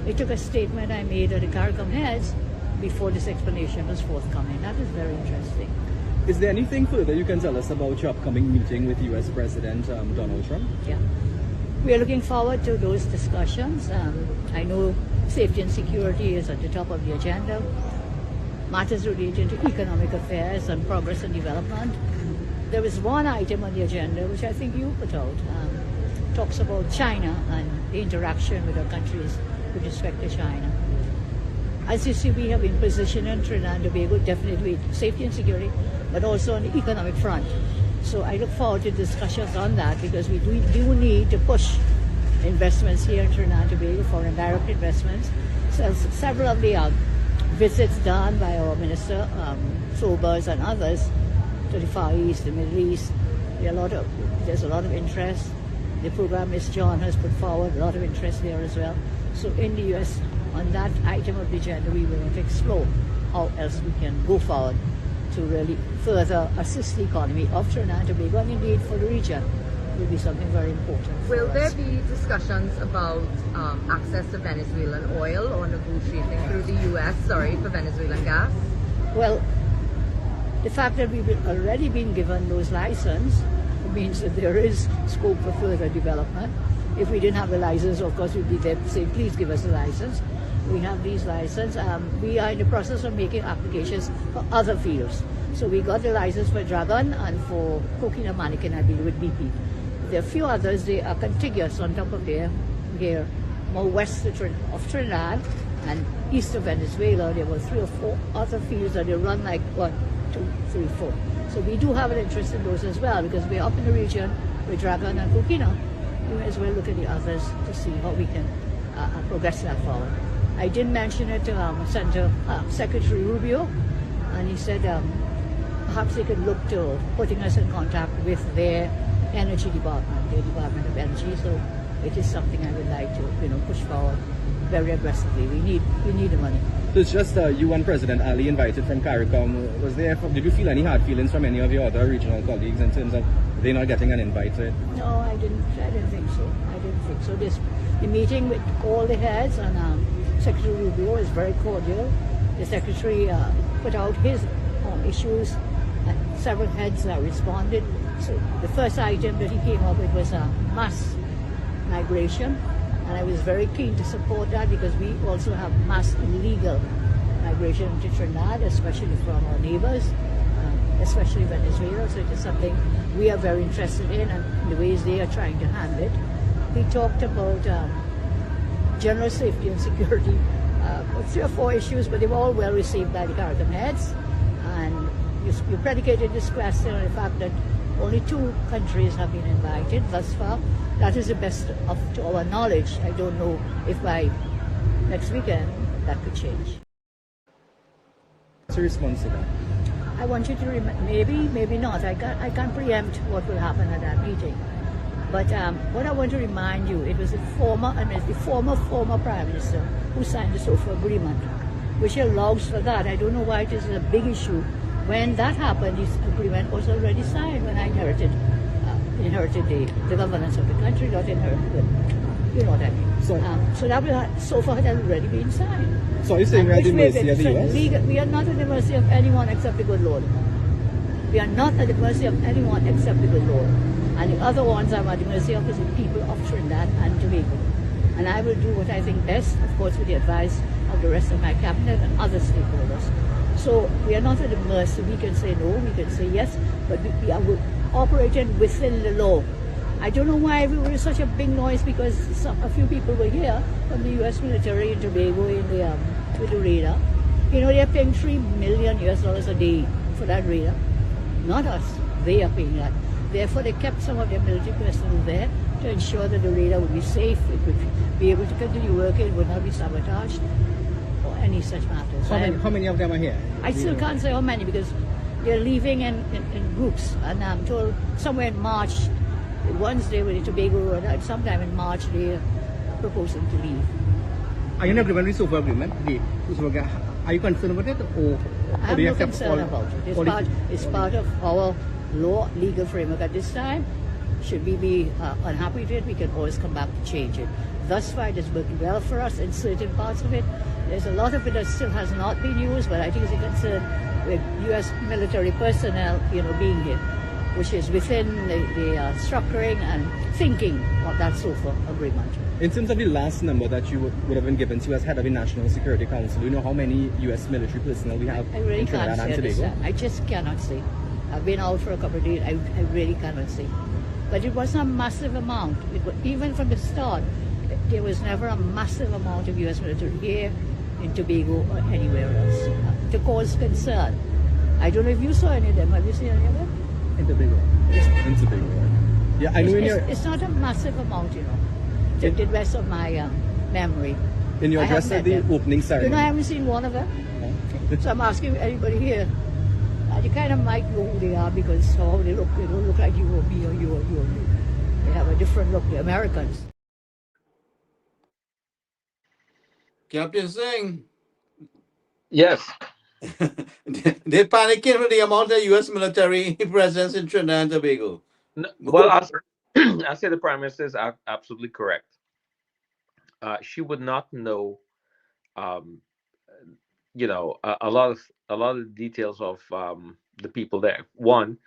it took a statement I made at the CARICOM heads before this explanation was forthcoming. That is very interesting. Is there anything further you can tell us about your upcoming meeting with U.S. President Donald Trump? Yeah. We are looking forward to those discussions. I know safety and security is at the top of the agenda. Matters related to economic affairs and progress and development. There is one item on the agenda which I think you put out. Talks about China and the interaction with our countries with respect to China. As you see, we have been positioned in Trinidad and Tobago, definitely safety and security, but also on the economic front. So I look forward to discussions on that because we do need to push investments here in Trinidad and Tobago, foreign direct investments. So several of the visits done by our Minister Sobers and others to the Far East, the Middle East, there's a lot of interest. The program Ms. John has put forward, a lot of interest there as well. So in the U.S., on that item of the agenda, we will explore how else we can go forward to really further assist the economy of Trinidad and Tobago, and indeed for the region will be something very important. Will there be discussions about access to Venezuelan oil or negotiating through the U.S., for Venezuelan gas? Well, the fact that we've already been given those licenses means that there is scope for further development. If we didn't have the license, of course, we'd be there to say, please give us the license. We have these licenses. We are in the process of making applications for other fields. So we got the license for Dragon and for Coquina Mannequin, I believe, with BP. There are a few others, they are contiguous on top of there, more west of Trinidad and east of Venezuela. There were 3 or 4 other fields that they run like 1, 2, 3, 4. So we do have an interest in those as well because we're up in the region with Dragon and Coquina. We may as well look at the others to see how we can progress that forward. I did mention it to Secretary Rubio, and he said perhaps they could look to putting us in contact with their energy department, their Department of Energy. So it is something I would like to push forward very aggressively. We need the money. So it's just you and President Ali invited from CARICOM. Did you feel any hard feelings from any of your other regional colleagues in terms of they not getting an invite to it? No, I didn't think so. The meeting with all the heads and Secretary Rubio is very cordial. The Secretary put out his issues and several heads responded. So the first item that he came up with was mass migration, and I was very keen to support that because we also have mass illegal migration into Trinidad, especially from our neighbors, especially Venezuela. So it is something we are very interested in and the ways they are trying to handle it. He talked about general safety and security, 3 or 4 issues, but they were all well received by the CARICOM heads. And you predicated this question on the fact that only 2 countries have been invited thus far. That is the best to our knowledge. I don't know if by next weekend that could change. What's your response to that? I want you to maybe not. I can't preempt what will happen at that meeting. But what I want to remind you, it was the former Prime Minister who signed the SOFA agreement, which allows for that. I don't know why it is a big issue. When that happened, this agreement was already signed when I inherited the governance of the country, not inherited it. You know what I mean? So that SOFA had already been signed. So you're saying we're at the mercy of the US? We are not at the mercy of anyone except the good Lord. We are not at the mercy of anyone except the good Lord. And the other ones I'm at the mercy of is the people of Trinidad and Tobago. And I will do what I think best, of course, with the advice of the rest of my cabinet and other stakeholders. So we are not at the mercy. We can say no, we can say yes, but we are operating within the law. I don't know why we were such a big noise because a few people were here from the U.S. military in Tobago with the radar. They're paying $3 million a day for that radar. Not us. They are paying that. Therefore, they kept some of their military personnel there to ensure that the radar would be safe, it would be able to continue working, it would not be sabotaged, or any such matters. How many of them are here? I still can't say how many because they're leaving in groups. And I'm told somewhere in March Wednesday with the Tobago, and sometime in March they are proposing to leave. Are you in agreement with the SOFA agreement? Are you concerned about it? Or I have no concern about it. It's part of our legal framework at this time. Should we be unhappy with it, we can always come back to change it. Thus far, it has worked well for us in certain parts of it. There's a lot of it that still has not been used, but I think it's a concern with U.S. military personnel, being here, which is within the structuring and thinking of that SOFA agreement. In terms of the last number that you would have been given to as head of the National Security Council, do you know how many U.S. military personnel we have I really in can't Trinidad and say Tobago? I just cannot say. I've been out for a couple of days. I really cannot say. But it was a massive amount. Even from the start, there was never a massive amount of U.S. military here in Tobago or anywhere else to cause concern. I don't know if you saw any of them. Have you seen any of them? In Tobago. Yes. In Tobago. Yeah, I know it's not a massive amount, to the rest of my memory. In your address at the opening ceremony. I haven't seen one of them. So I'm asking anybody here. You kind of might know who they are because how they look. They don't look like you or me or you or you or me. They have a different look. The Americans. Captain Singh. Yes. They're panicking with the amount of U.S. military presence in Trinidad and Tobago. No, well, I say the Prime Minister is absolutely correct. She would not know, a lot of the details of the people there. One,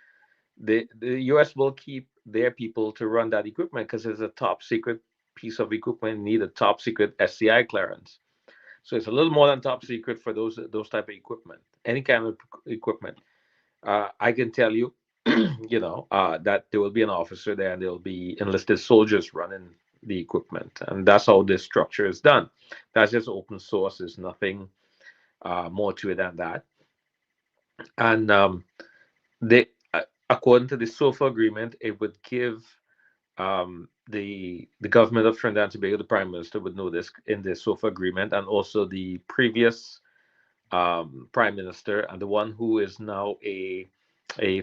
the U.S. will keep their people to run that equipment because it's a top secret piece of equipment, need a top secret SCI clearance. So it's a little more than top secret for those type of equipment, any kind of equipment. I can tell you, that there will be an officer there and there will be enlisted soldiers running the equipment, and that's how this structure is done. That's just open source. There's nothing more to it than that. And according to the SOFA agreement, it would give the government of Trinidad and Tobago, the Prime Minister would know this in the SOFA agreement, and also the previous Prime Minister and the one who is now a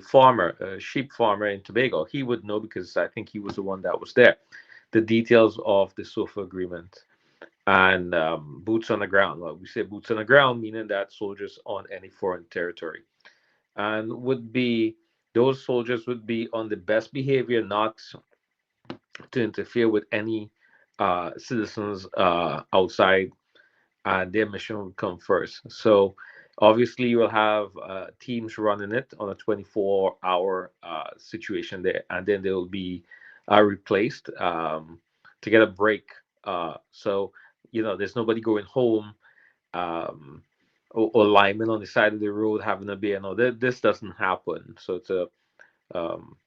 farmer, a sheep farmer in Tobago, he would know because I think he was the one that was there. The details of the SOFA agreement and boots on the ground. Well, we say boots on the ground, meaning that soldiers on any foreign territory, and those soldiers would be on the best behavior, not to interfere with any citizens outside, and their mission would come first. So obviously you will have teams running it on a 24-hour situation there, and then they will be replaced to get a break. So there's nobody going home or linemen on the side of the road having a beer. No, this doesn't happen. So it's a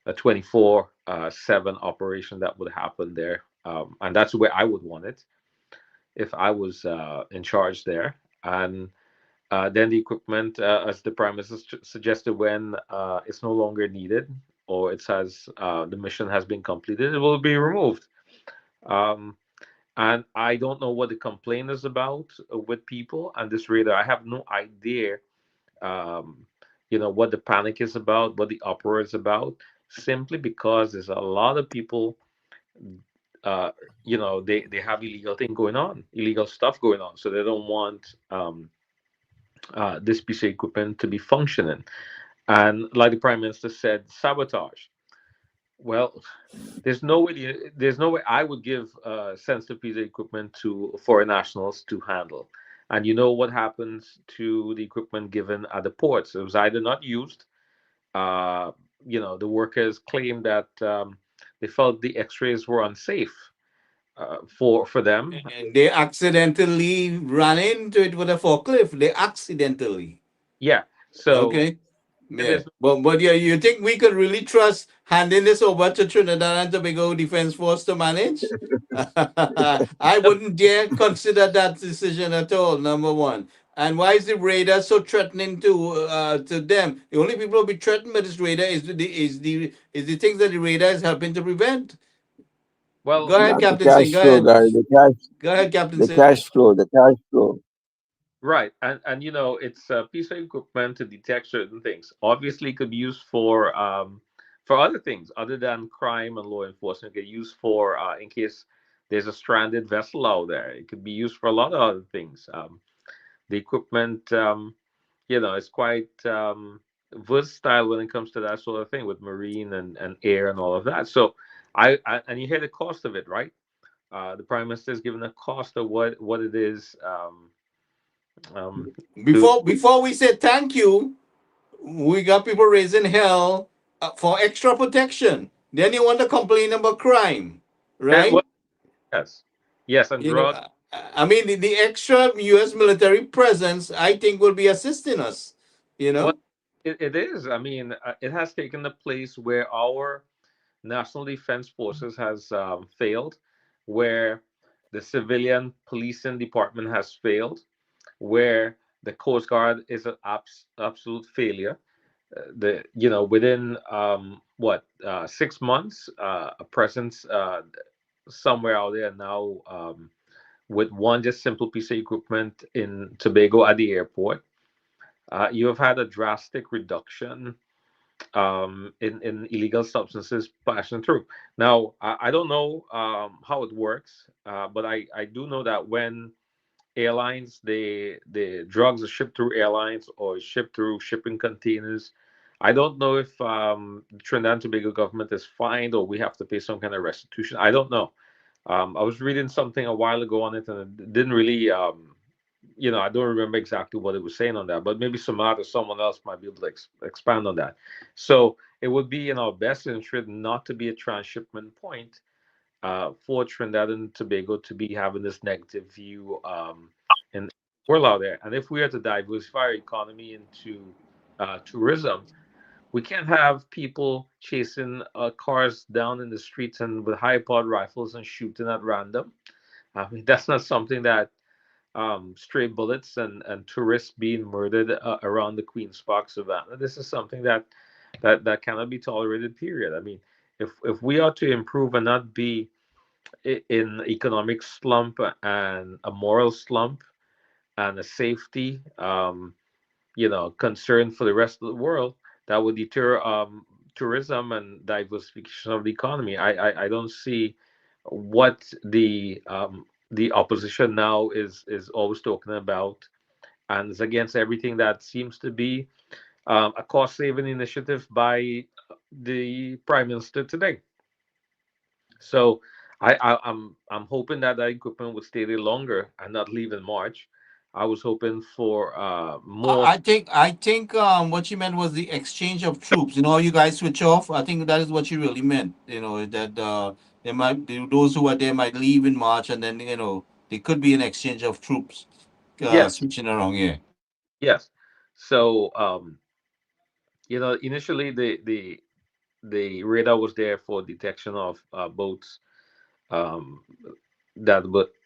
24/7 operation that would happen there, and that's where I would want it if I was in charge there. And then the equipment, as the Prime Minister suggested, when it's no longer needed or the mission has been completed, it will be removed. And I don't know what the complaint is about with people and this radar. I have no idea, what the panic is about, what the uproar is about, simply because there's a lot of people, they have illegal stuff going on. So they don't want this piece of equipment to be functioning. And like the Prime Minister said, sabotage. Well, there's no way I would give sensitive piece of equipment to foreign nationals to handle. And you know what happens to the equipment given at the ports? It was either not used. The workers claimed that they felt the X-rays were unsafe for them. And they accidentally ran into it with a forklift. They accidentally. Yeah. So okay. Yeah. But you think we could really trust handing this over to Trinidad and Tobago Defense Force to manage? I wouldn't dare consider that decision at all, number one. And why is the radar so threatening to them? The only people who will be threatened by this radar is the things that the radar is helping to prevent. Well, go ahead, Captain Singh. Go ahead. Go ahead, Captain Singh. The cash flow. Right, and it's a piece of equipment to detect certain things. Obviously, it could be used for for other things other than crime and law enforcement. It get used for in case there's a stranded vessel out there. It could be used for a lot of other things. The equipment, is quite versatile when it comes to that sort of thing with marine and air and all of that. So and you hear the cost of it, right? The prime minister is giving the cost of what it is. Before we say thank you, we got people raising hell for extra protection. Then you want to complain about crime, right? Yes, and You know, drugs. I mean, the extra U.S. military presence, I think, will be assisting us. You know, Well, it is. I mean, it has taken the place where our national defense forces has failed, where the civilian policing department has failed, where the Coast Guard is an absolute failure. Within 6 months, a presence somewhere out there now with one just simple piece of equipment in Tobago at the airport. You have had a drastic reduction in illegal substances passing through. Now, I don't know how it works, but I do know that when airlines, the drugs are shipped through airlines or shipped through shipping containers. I don't know if the Trinidad and Tobago government is fined or we have to pay some kind of restitution. I don't know. I was reading something a while ago on it, and it didn't really, I don't remember exactly what it was saying on that, but maybe Samad or someone else might be able to expand on that. So it would be in our best interest not to be a transshipment point for Trinidad and Tobago to be having this negative view in the world out there. And if we are to diversify our economy into tourism, we can't have people chasing cars down in the streets and with high-powered rifles and shooting at random. I mean, that's not something that stray bullets and tourists being murdered around the Queen's Park Savannah. This is something that cannot be tolerated. Period. I mean, if we are to improve and not be in economic slump and a moral slump and a safety concern for the rest of the world, that would deter tourism and diversification of the economy. I don't see what the opposition now is always talking about, and it's against everything that seems to be a cost saving initiative by the prime minister today. So I'm hoping that equipment would stay there longer and not leave in March. I was hoping for more. I think what she meant was the exchange of troops. You know, you guys switch off. I think that is what she really meant. You know that those who are there might leave in March, and then there could be an exchange of troops Yes, switching around. Yeah. yes. So initially the radar was there for detection of boats,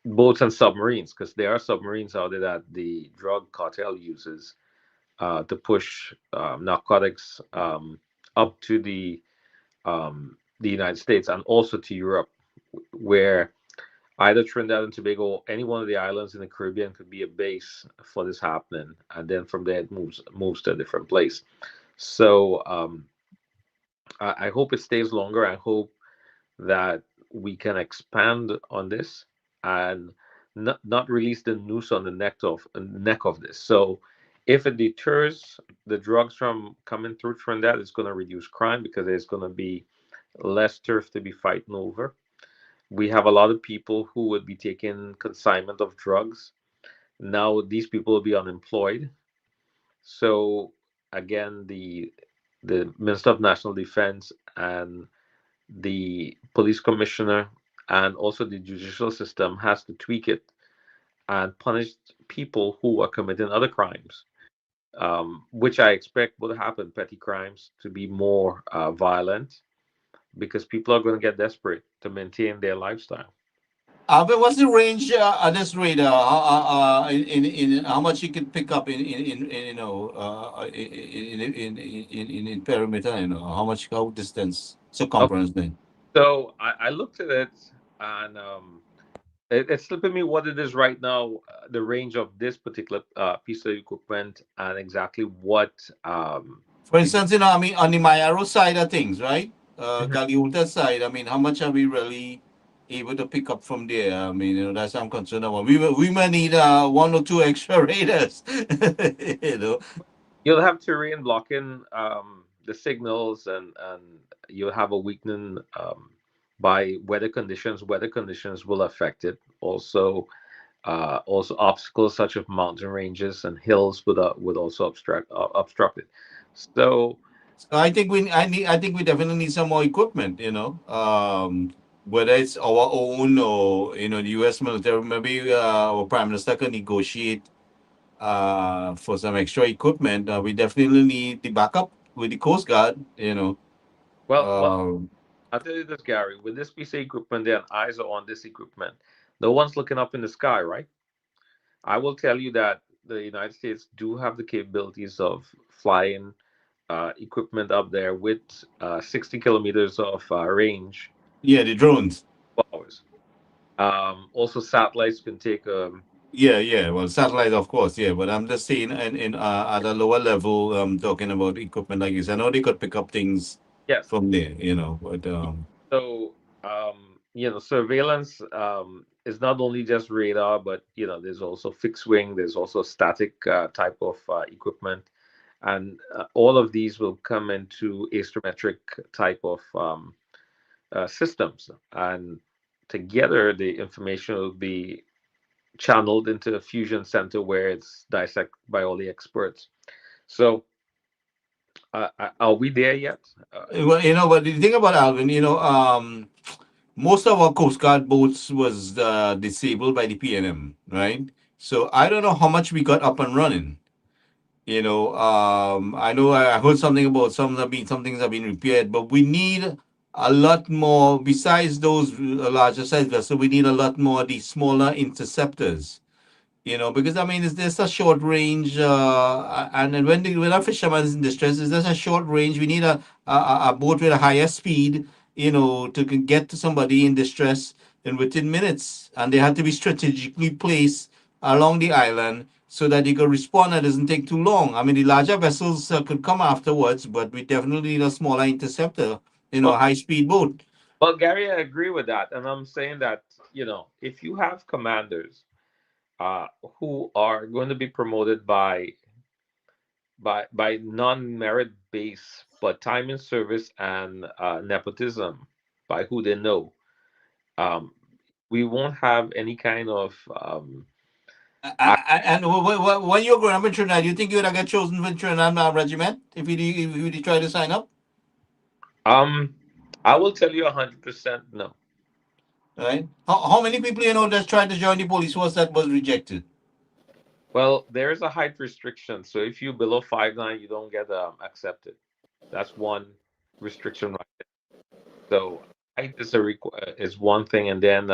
boats and submarines, because there are submarines out there that the drug cartel uses to push narcotics up to the United States and also to Europe, where either Trinidad and Tobago or any one of the islands in the Caribbean could be a base for this happening, and then from there it moves to a different place. So I hope it stays longer. I hope that we can expand on this and not release the noose on the neck of this. So if it deters the drugs from coming through Trinidad, it's going to reduce crime because there's going to be less turf to be fighting over. We have a lot of people who would be taking consignment of drugs. Now these people will be unemployed. So again, the Minister of National Defense and the police commissioner and also the judicial system has to tweak it and punish people who are committing other crimes, which I expect will happen, petty crimes to be more violent, because people are going to get desperate to maintain their lifestyle. Alvin, what's the range on this radar? In how much you can pick up in perimeter? How much distance circumference then? So I looked at it, and it's slipping me what it is right now, the range of this particular piece of equipment, and exactly what For instance, I mean, on the Mayaro side of things, right? Mhm. Galiota side, I mean, how much are we really able to pick up from there? I mean, that's what I'm concerned about. We may need one or two extra raiders, you know. You'll have terrain blocking the signals, and you'll have a weakening by weather conditions. Weather conditions will affect it. Also obstacles such as mountain ranges and hills would also obstruct it. So So I think we definitely need some more equipment, whether it's our own or the U.S. military. Maybe our prime minister can negotiate for some extra equipment. We definitely need the backup with the Coast Guard. well, Um, I'll tell you this, Gary. With this piece of equipment, their eyes are on this equipment. No one's looking up in the sky, right? I will tell you that the United States do have the capabilities of flying equipment up there with 60 kilometers of range, yeah, the drones. 12 hours. Also, satellites can take. Yeah. Well, satellite, of course, yeah. But I'm just saying, in at a lower level, talking about equipment like this. I know they could pick up things Yes. from there. But So, surveillance is not only just radar, but there's also fixed wing. There's also static type of equipment, and all of these will come into astrometric type of systems, and together the information will be channeled into a fusion center where it's dissected by all the experts. So, are we there yet? well, but the thing about Alvin, most of our Coast Guard boats was disabled by the PNM, right? So I don't know how much we got up and running. I know I heard something about some things have been repaired, but we need a lot more besides those larger size vessels. We need a lot more of these smaller interceptors. Because I mean, it's there's a short range, and then when a fisherman is in distress, is there's a short range. We need a boat with a higher speed, get to somebody in distress in within minutes, and they have to be strategically placed along the island so that they could respond. And it doesn't take too long. I mean, the larger vessels could come afterwards, but we definitely need a smaller interceptor, a Well, high speed boat. well, Gary, I agree with that, and I'm saying that if you have commanders who are going to be promoted by non-merit base, but time in service and nepotism by who they know, um, we won't have any kind of And when you're growing up in Trinidad, do you think you would have got chosen for Trinidad regiment if you try to sign up? I will tell you 100% no. Right? How many people just tried to join the police force that was rejected? Well, there is a height restriction, so if you below 5'9", you don't get accepted. That's one restriction right there. So height is one thing, and then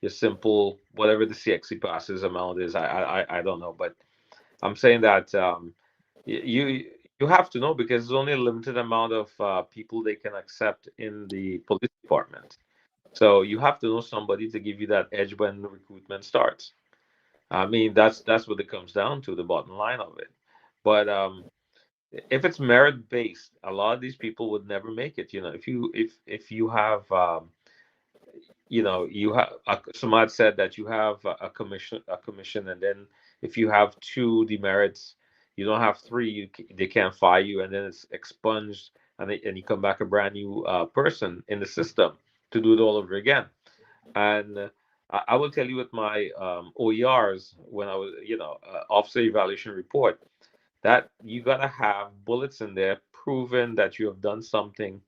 your simple whatever the CXC passes amount is. I don't know, but I'm saying that you have to know because there's only a limited amount of people they can accept in the police department. So you have to know somebody to give you that edge when the recruitment starts. I mean, that's what it comes down to, the bottom line of it. But if it's merit based, a lot of these people would never make it. If you have Samad said that you have a commission, and then if you have two demerits, you don't have three, they can't fire you, and then it's expunged, and you come back a brand new person in the system to do it all over again. And I will tell you with my OERs when I was, officer evaluation report, that you gotta have bullets in there proving that you have done something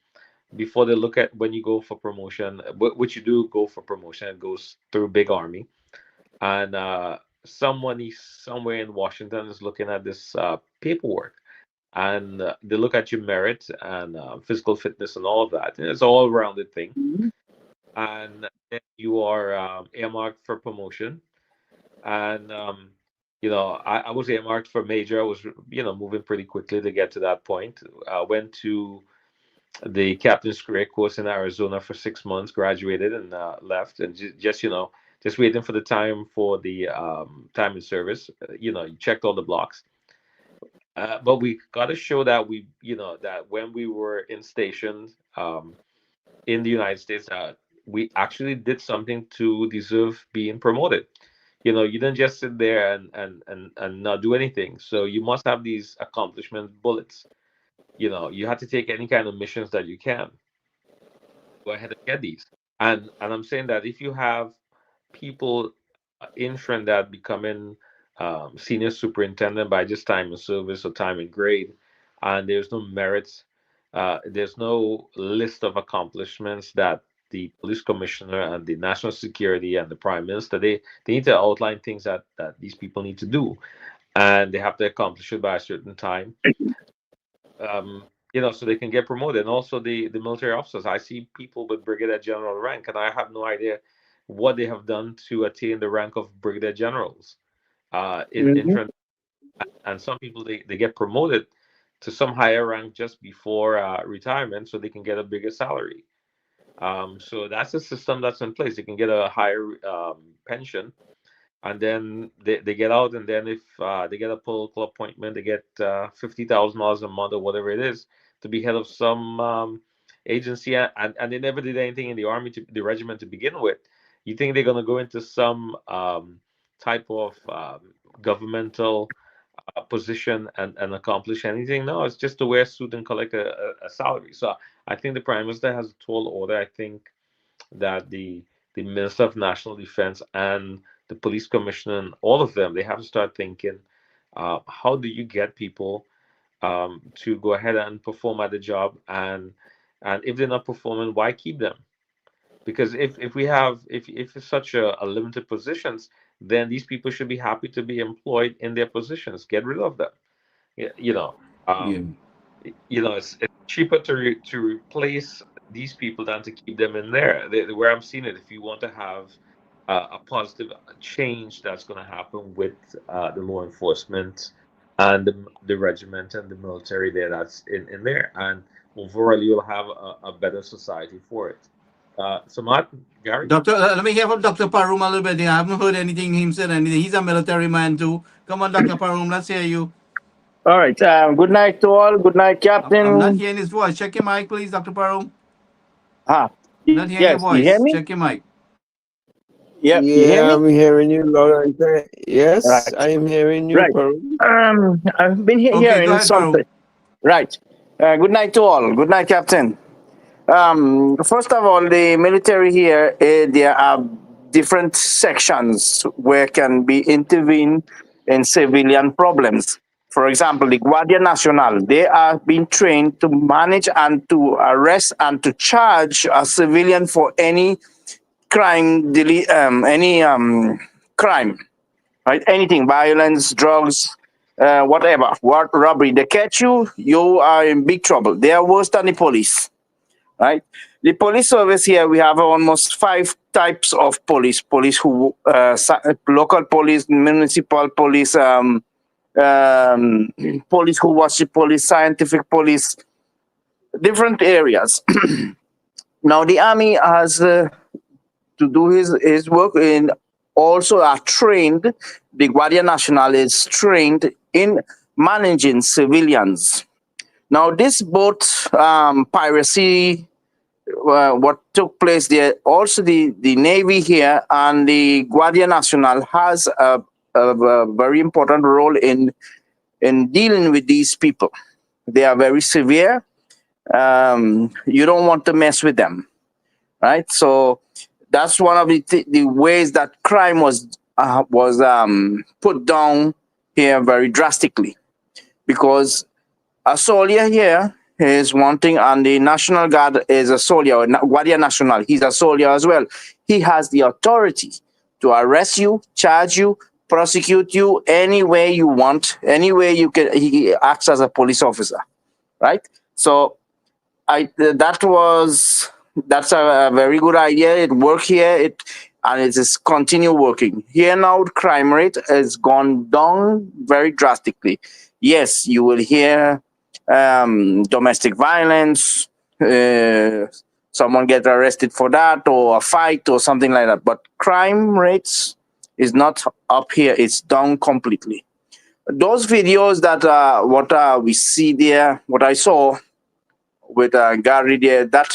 before they look at when you go for promotion, which you do go for promotion. It goes through big army, and someone somewhere in Washington is looking at this paperwork, and they look at your merit and physical fitness and all of that. And it's all a rounded thing, and then you are earmarked for promotion. And I was earmarked for major. I was moving pretty quickly to get to that point. I went to the captain's career course in Arizona for 6 months, graduated, and left, and just waiting for the time for the time in service. You checked all the blocks. But we got to show that that when we were in stations in the United States, we actually did something to deserve being promoted. You didn't just sit there and not do anything. So you must have these accomplishment bullets. You have to take any kind of missions that you can. Go ahead and get these. And I'm saying that if you have people in Trinidad becoming senior superintendent by just time in service or time in grade, and there's no merits, there's no list of accomplishments that the police commissioner and the national security and the prime minister, they need to outline things that these people need to do, and they have to accomplish it by a certain time. So they can get promoted. And also the military officers. I see people with brigadier general rank, and I have no idea what they have done to attain the rank of brigadier generals. In and some people they get promoted to some higher rank just before retirement, so they can get a bigger salary. So that's a system that's in place. They can get a higher pension, and then they get out, and then if they get a political appointment, they get $50,000 a month or whatever it is to be head of some agency, and they never did anything in the army, the regiment to begin with. You think they're going to go into some type of governmental position and accomplish anything? No, it's just to wear a suit and collect a salary. So I think the prime minister has a tall order. I think that the minister of national defense and the police commissioner and all of them, they have to start thinking, how do you get people to go ahead and perform at the job, and if they're not performing, why keep them? Because if it's such a limited positions, then these people should be happy to be employed in their positions. Get rid of them. It's cheaper to replace these people than to keep them in there. Where I'm seeing it, if you want to have a positive change that's going to happen with the law enforcement and the regiment and the military that's in there, and overall you'll have a better society for it. So Martin, Gary? Doctor, let me hear from Dr. Parum a little bit. I haven't heard anything him said anything. He's a military man too. Come on, Dr. Parum, let's hear you. All right. Good night to all. Good night, Captain. I'm not hearing his voice. Check your mic, please, Dr. Parum. I'm not hearing your voice. You hear me? Check your mic. Yeah, you Yeah, hear me? I'm hearing you loud and clear. Yes, Right. I am hearing you. Right. Parum. I've been Okay, go hearing ahead, something. Parum. Right. Good night to all. Good night, Captain. First of all, the military here, there are different sections where can be intervened in civilian problems. For example, the Guardia Nacional, they are being trained to manage and to arrest and to charge a civilian for any crime, crime, right? Anything, violence, drugs, whatever, robbery. They catch you, you are in big trouble. They are worse than the police, right? The police service here, we have almost 5 types of police. Police who, local police, municipal police, police who watch the police, scientific police, different areas. Now the army has to do his work in also are trained, the Guardia Nacional is trained in managing civilians. Now this boat piracy, what took place there, also the Navy here and the Guardia Nacional has a very important role in dealing with these people. They are very severe. You don't want to mess with them, right? So that's one of the ways that crime was put down here very drastically, because a soldier here is one thing, and the National Guard is a soldier, Guardia Nacional, he's a soldier as well. He has the authority to arrest you, charge you, prosecute you any way you want, any way you can. He acts as a police officer, right? So that's a very good idea. It worked here, and it is continue working. Here now, the crime rate has gone down very drastically. Yes, you will hear domestic violence, someone get arrested for that, or a fight or something like that. But crime rates is not up here, it's down completely. those videos that what we see there, what I saw with Gary there, that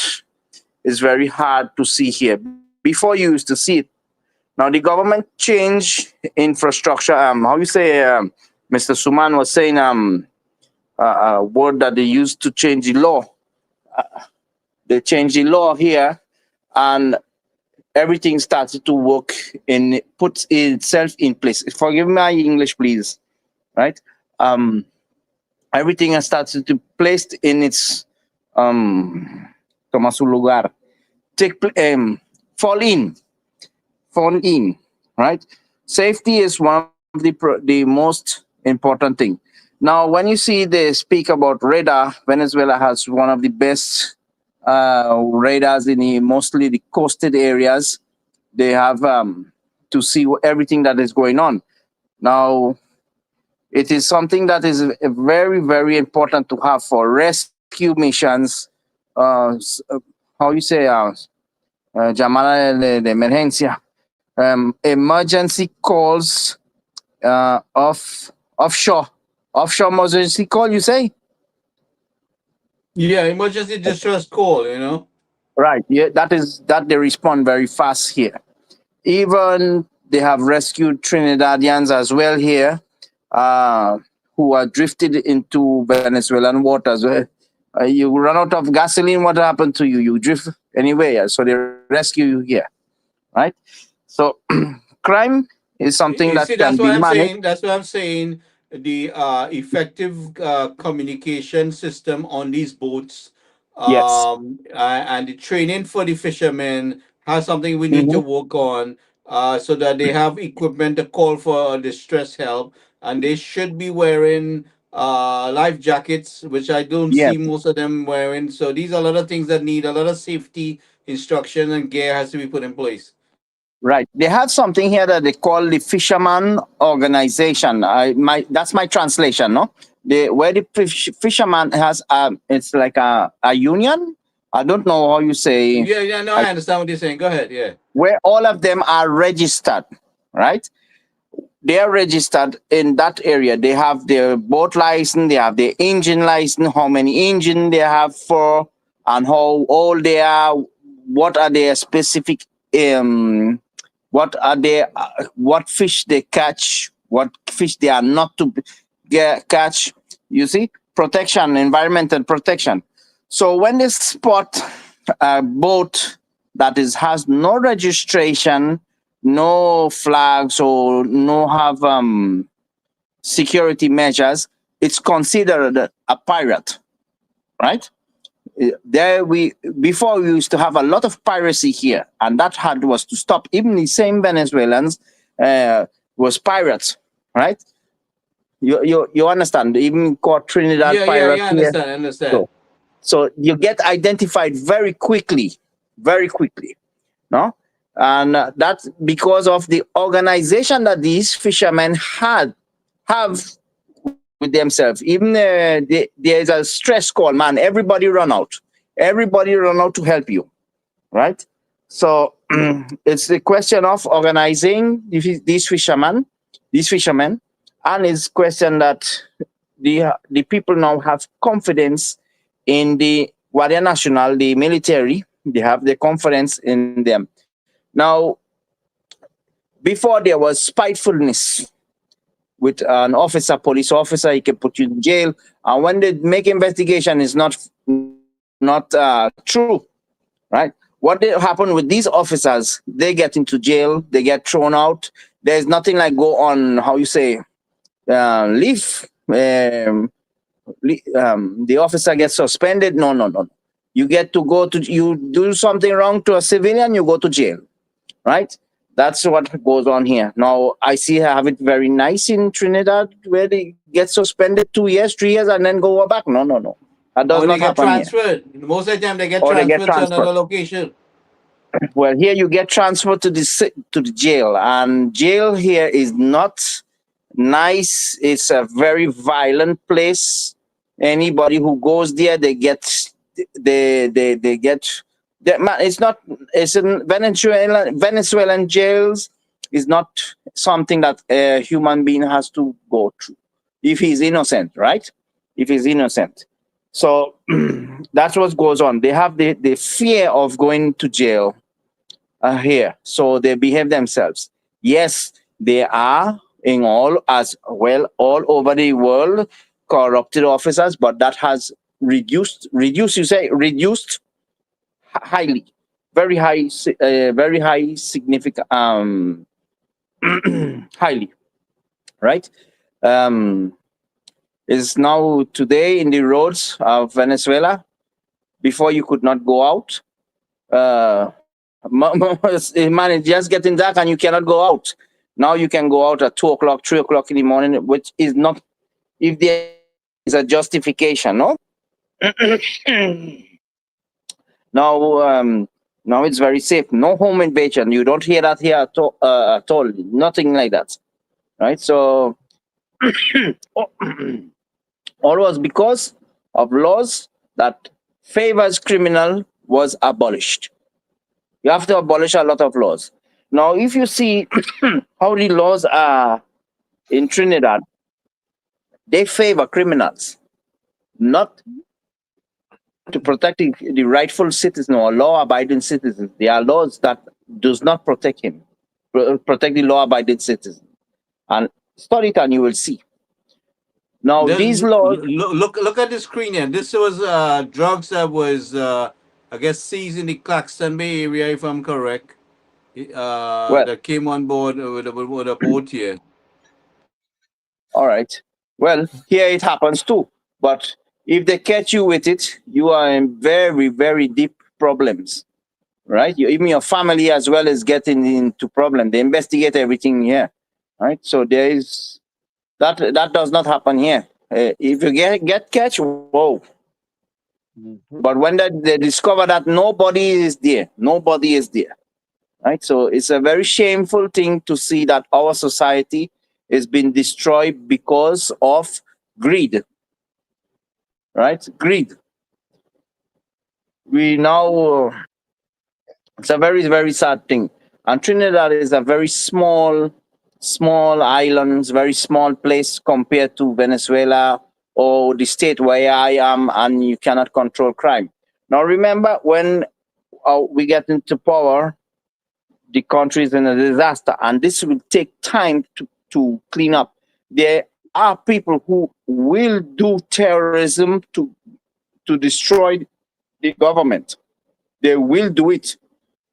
is very hard to see here. Before you used to see it. Now the government changed infrastructure. How you say, Mr. Suman was saying a word that they used to change the law. They changed the law here, and everything started to work and put itself in place. Forgive my English, please. Right? Everything has started to placed in its toma su lugar. Fall in, right? Safety is one of the most important thing. Now, when you see they speak about radar, Venezuela has one of the best radars in mostly the coastal areas. They have to see everything that is going on. Now, it is something that is very, very important to have for rescue missions. How you say, llamada de emergencia, emergency calls offshore emergency call, you say? Yeah, emergency distress call, you know. Right. Yeah, that they respond very fast here. Even they have rescued Trinidadians as well here, who are drifted into Venezuelan waters. You run out of gasoline, what happened to you? You drift anywhere, so they rescue you here, right? So crime is something You that see, can that's be what I'm managed. saying. That's what I'm saying. The effective communication system on these boats, Yes. and the training for the fishermen has something we need to work on, so that they have equipment to call for distress help, and they should be wearing life jackets, which I don't Yes. see most of them wearing. So these are a lot of things that need a lot of safety instruction and gear has to be put in place. Right. They have something here that they call the Fisherman Organization. That's my translation, no? Where the fisherman has it's like a union. I don't know how you say. Yeah, no, I understand what you're saying. Go ahead, yeah. Where all of them are registered, right? They are registered in that area. They have their boat license, they have their engine license, how many engine they have for, and how old they are, what are their specific what are they what fish they catch, what fish they are not to catch. You see, protection, environmental protection. So when they spot a boat that has no registration, no flags, or no have security measures, it's considered a pirate, right? Before we used to have a lot of piracy here, and that was to stop. Even the same Venezuelans was pirates, right? You understand? Even called Trinidad Yeah, pirates. I understand, I understand. So you get identified very quickly, no? And that's because of the organization that these fishermen have with themselves. Even there's a stress call, man. Everybody run out to help you, right? So it's the question of organizing these fishermen, and it's question that the people now have confidence in the Guardia Nacional, the military. They have the confidence in them. Now, before there was spitefulness with an officer, police officer, he can put you in jail. And when they make investigation, is not true, right? What happen with these officers? They get into jail, they get thrown out. There's nothing like go on, how you say, leave. The officer gets suspended. No. You get to go to, you do something wrong to a civilian, you go to jail, right? That's what goes on here. Now, I have it very nice in Trinidad, where they get suspended 2 years, 3 years, and then go back. No. That does not happen here. Transferred. Most of the time, they get transferred to another location. Well, here you get transferred to the jail, and jail here is not nice. It's a very violent place. Anybody who goes there, they get. It's in Venezuelan jails is not something that a human being has to go through. if he's innocent, right? If he's innocent. So that's what goes on. They have the fear of going to jail here, so they behave themselves. Yes, they are in all as well all over the world corrupted officers, but that has reduced highly, very high, very high, significant, highly, right? Is now today in the roads of Venezuela. Before you could not go out. Man, it's just getting dark and you cannot go out. Now you can go out at 2 o'clock, 3 o'clock in the morning, which is not, if there is a justification, no? Now it's very safe. No home invasion. You don't hear that here at all. Nothing like that, right? So all was because of laws that favors criminal was abolished. You have to abolish a lot of laws. Now, if you see how the laws are in Trinidad, they favor criminals, not to protect the rightful citizen or law-abiding citizens. There are laws that does not protect him, protect the law-abiding citizen. And study it and you will see. Now, these laws... Look at the screen here. This was drugs that was, I guess, seized in the Claxton Bay area, if I'm correct. That came on board with a boat here. All right. Well, here it happens too. But if they catch you with it, you are in very, very deep problems, right? Even your family as well is getting into problem. They investigate everything here, right? So there is that does not happen here. If you get catch, whoa. But when they discover that nobody is there, right? So it's a very shameful thing to see that our society is being destroyed because of greed, right? Greed. We now, it's a very, very sad thing. And Trinidad is a very small island, very small place compared to Venezuela or the state where I am, and you cannot control crime. Now remember, when we get into power, the country is in a disaster, and this will take time to clean up. There are people who will do terrorism to destroy the government. They will do it.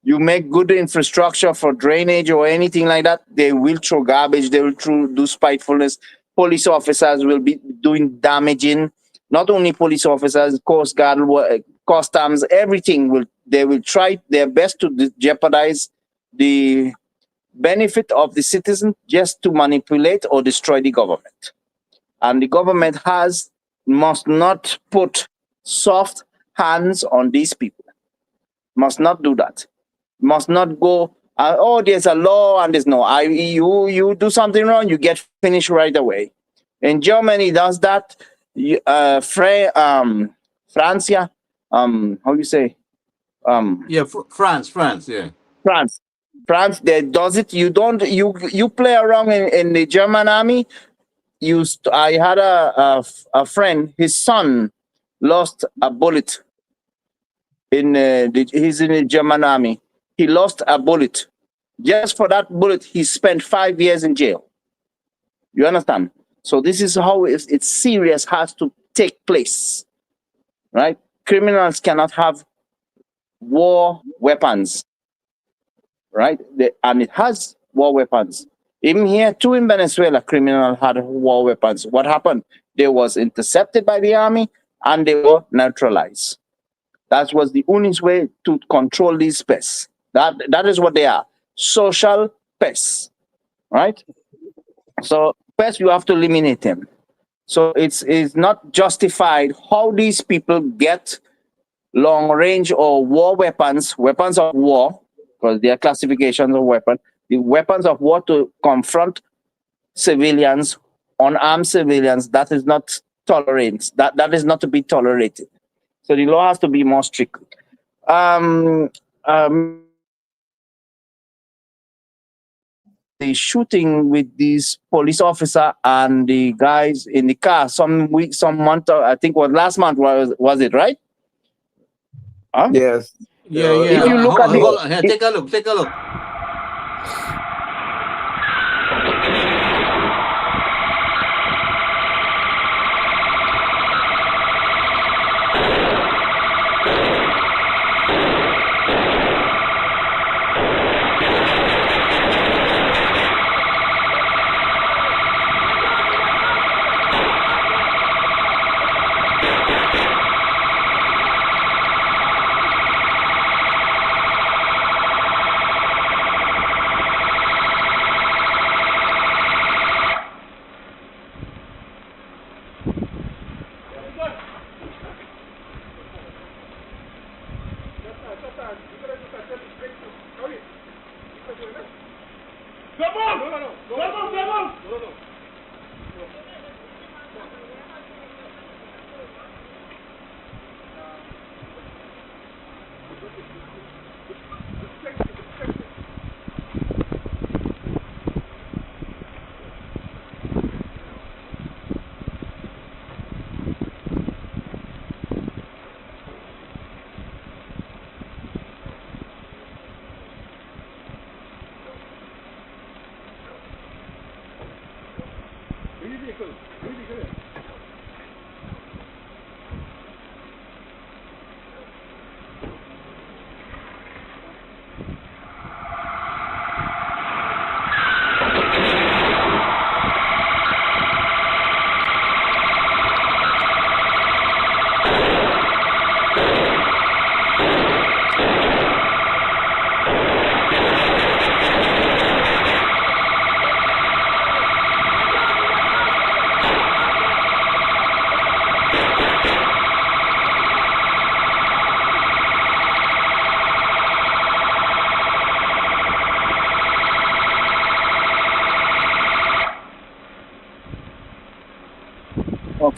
You make good infrastructure for drainage or anything like that, they will throw garbage, they will do spitefulness. Police officers will be doing damaging. Not only police officers, Coast Guard, customs, everything they will try their best to jeopardize the benefit of the citizen just to manipulate or destroy the government. And the government must not put soft hands on these people. Must not do that. Must not go, oh, there's a law and there's no, you do something wrong, you get finished right away. In Germany does that. Francia, how you say? France, yeah. France, they does it. You play around in the German army. I had a friend, his son lost a bullet he's in the German army. He lost a bullet. Just for that bullet, he spent 5 years in jail. You understand? So this is how it's serious, has to take place, right? Criminals cannot have war weapons, right? And it has war weapons. Even here too in Venezuela, criminals had war weapons. What happened? They was intercepted by the army and they were neutralized. That was the only way to control these pests. That is what they are. Social pests, right? So pests, you have to eliminate them. So it's not justified how these people get long range or war weapons of war, because there are classifications of weapons, the weapons of war to confront civilians, unarmed civilians. That is not tolerated. That is not to be tolerated. So the law has to be more strict. the shooting with these police officer and the guys in the car some month, I think was last month, was it right? Huh? Yes. Yeah, If yeah. you look at Hold on. the, Here, take a look. Take a look.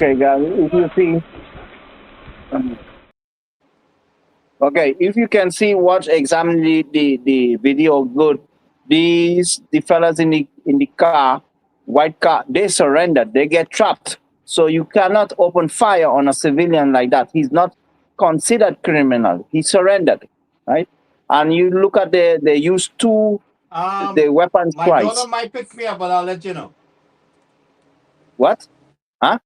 okay, guys, if you see, okay, if you can see, watch, examine the video good. The fellas in the car, white car, they surrendered. They get trapped. So you cannot open fire on a civilian like that. He's not considered criminal. He surrendered, right? And you look at they used the weapons My twice. daughter might pick me up, but I'll let you know. What? Huh?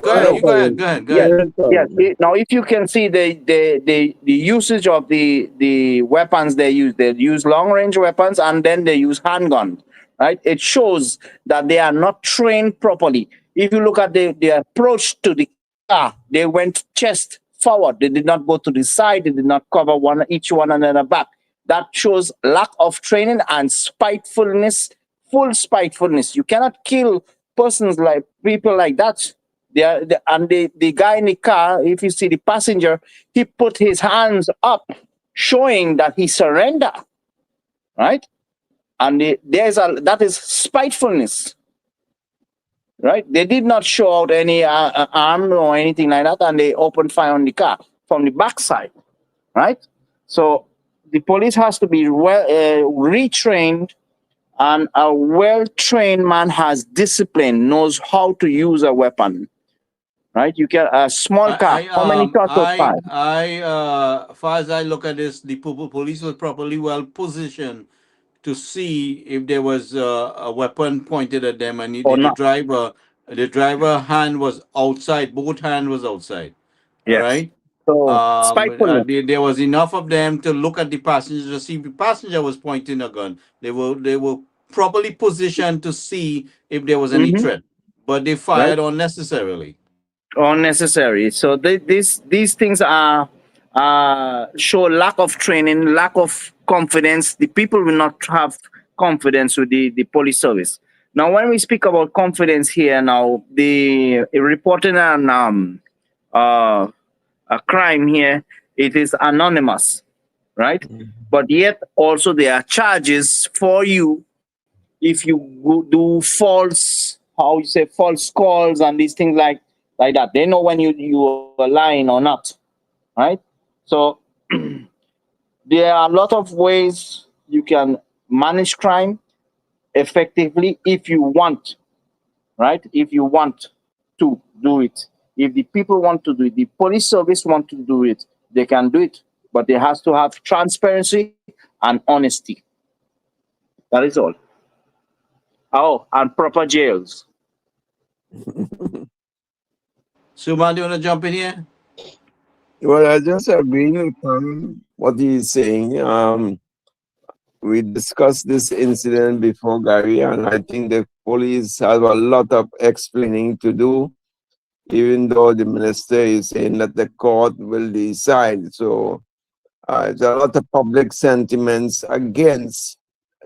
Go ahead. You go ahead. Go ahead. Go ahead. Yes. Now, if you can see the usage of the weapons they use long range weapons and then they use handguns, right? It shows that they are not trained properly. If you look at the approach to the car, they went chest forward. They did not go to the side. They did not cover each one another back. That shows lack of training and spitefulness, full spitefulness. You cannot kill people like that. The guy in the car, if you see the passenger, he put his hands up, showing that he surrendered, right? And that is spitefulness, right? They did not show out any arm or anything like that, and they opened fire on the car from the backside, right? So the police has to be retrained, and a well-trained man has discipline, knows how to use a weapon. Right, you get a small car. How many shots were fired? As far as I look at this, the police was properly well positioned to see if there was a weapon pointed at them, and the driver hand was outside. Both hand was outside. Yes. Right. So there was enough of them to look at the passenger to see if the passenger was pointing a gun. They were properly positioned to see if there was any threat, but they fired unnecessarily. Unnecessary. So these things are show lack of training, lack of confidence. The people will not have confidence with the police service. Now, when we speak about confidence here, now the reporting on a crime here, it is anonymous, right? But yet also there are charges for you if you do false calls and these things like that. They know when you are lying or not, right? So there are a lot of ways you can manage crime effectively if you want, right? If you want to do it. If the people want to do it, the police service want to do it, they can do it. But there has to have transparency and honesty. That is all. Oh, and proper jails. Suman, do you want to jump in here? Well, I just agree with what he's saying. We discussed this incident before, Gary, and I think the police have a lot of explaining to do, even though the minister is saying that the court will decide. So there's a lot of public sentiments against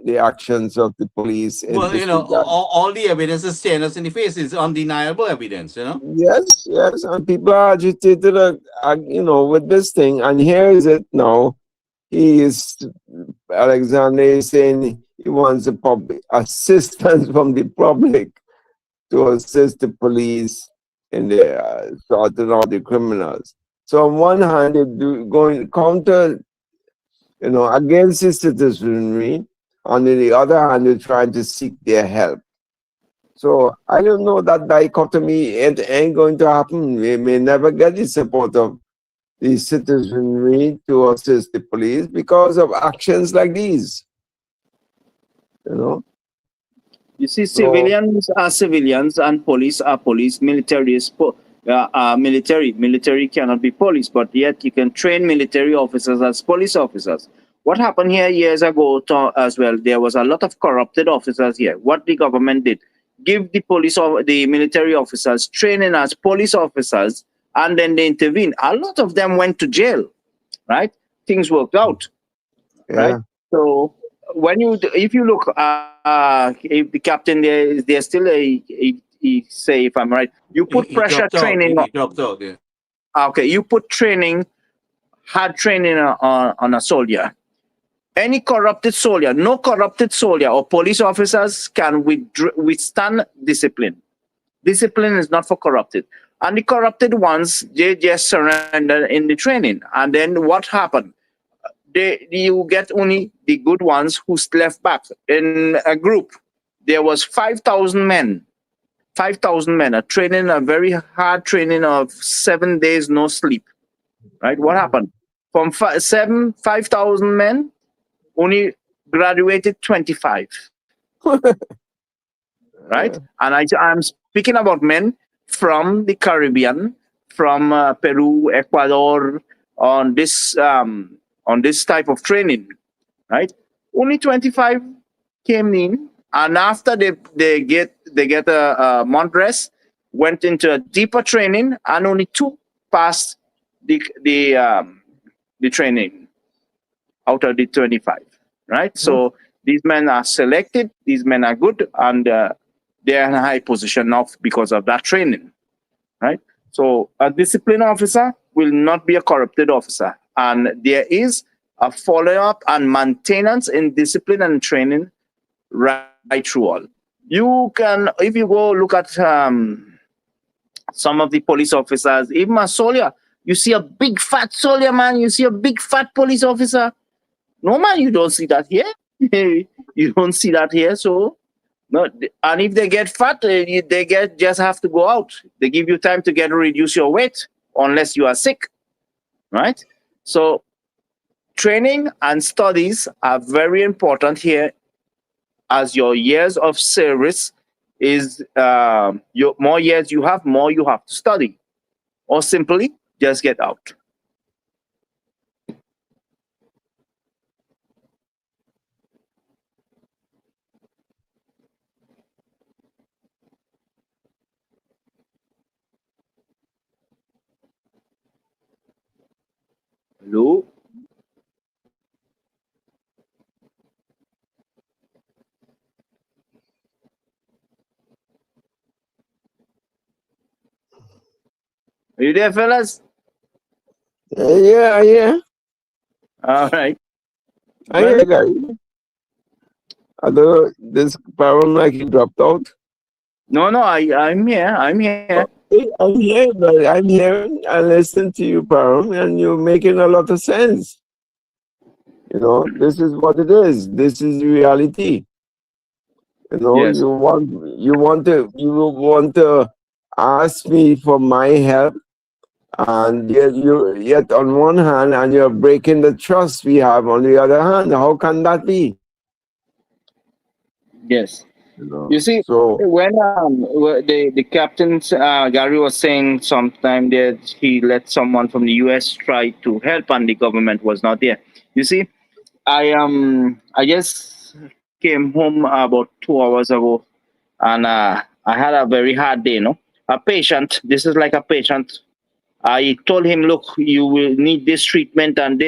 the actions of the police. In Well, this you know, regard. all the evidence is staring us in the face. It's undeniable evidence, you know? Yes, yes, and people are agitated, with this thing. And here is it now. Alexander is saying he wants the public assistance from the public to assist the police in the sorting out the criminals. So on one hand, they're going counter, against the citizenry. On the other hand, they're trying to seek their help. So I don't know, that dichotomy, it ain't going to happen. We may never get the support of the citizenry to assist the police because of actions like these. You see, civilians are civilians and police are police. Military is military. Military cannot be police, but yet you can train military officers as police officers. What happened here years ago as well, there was a lot of corrupted officers here. What the government did, give the military officers training as police officers, and then they intervened. A lot of them went to jail, right? Things worked out, right? So if you look, if the captain there's still he say, if I'm right, you put pressure training. He dropped out, yeah. Okay, you put hard training on a soldier. Any corrupted soldier, no corrupted soldier or police officers can withstand discipline. Discipline is not for corrupted. And the corrupted ones, they just surrender in the training. And then what happened? You get only the good ones who left back. In a group, there was 5,000 men. 5,000 men are training, a very hard training of 7 days, no sleep. Right? What happened? From 5,000 men, only graduated 25. Right? And I'm speaking about men from the Caribbean, from Peru, Ecuador, on this type of training, right? Only 25 came in, and after they get a month rest, went into a deeper training, and only 2 passed the training out of the 25, right? So these men are selected, these men are good, and they're in a high position now because of that training, right? So a discipline officer will not be a corrupted officer. And there is a follow-up and maintenance in discipline and training right through all. You can, if you go look at some of the police officers, even a soldier, you see a big fat soldier, man, you see a big fat police officer. No, man, you don't see that here. You don't see that here, so no. And if they get fat, just have to go out. They give you time to reduce your weight unless you are sick, right? So training and studies are very important here, as your years of service is more years you have, more you have to study, or simply just get out. Hello? Are you there, fellas? Yeah. All right. I hear, Gary. Although this problem like he dropped out. No, I'm here. I'm here. I'm here, but I'm here. I listen to you, Param, and you're making a lot of sense. You know, this is what it is. This is reality. You know, Yes. you want to ask me for my help, and yet on one hand, and you're breaking the trust we have on the other hand. How can that be? Yes. You know, You see, so when the captain Gary was saying sometime that he let someone from the U.S. try to help and the government was not there. You see, I just came home about 2 hours ago, and I had a very hard day. No, a patient. This is like a patient. I told him, look, you will need this treatment and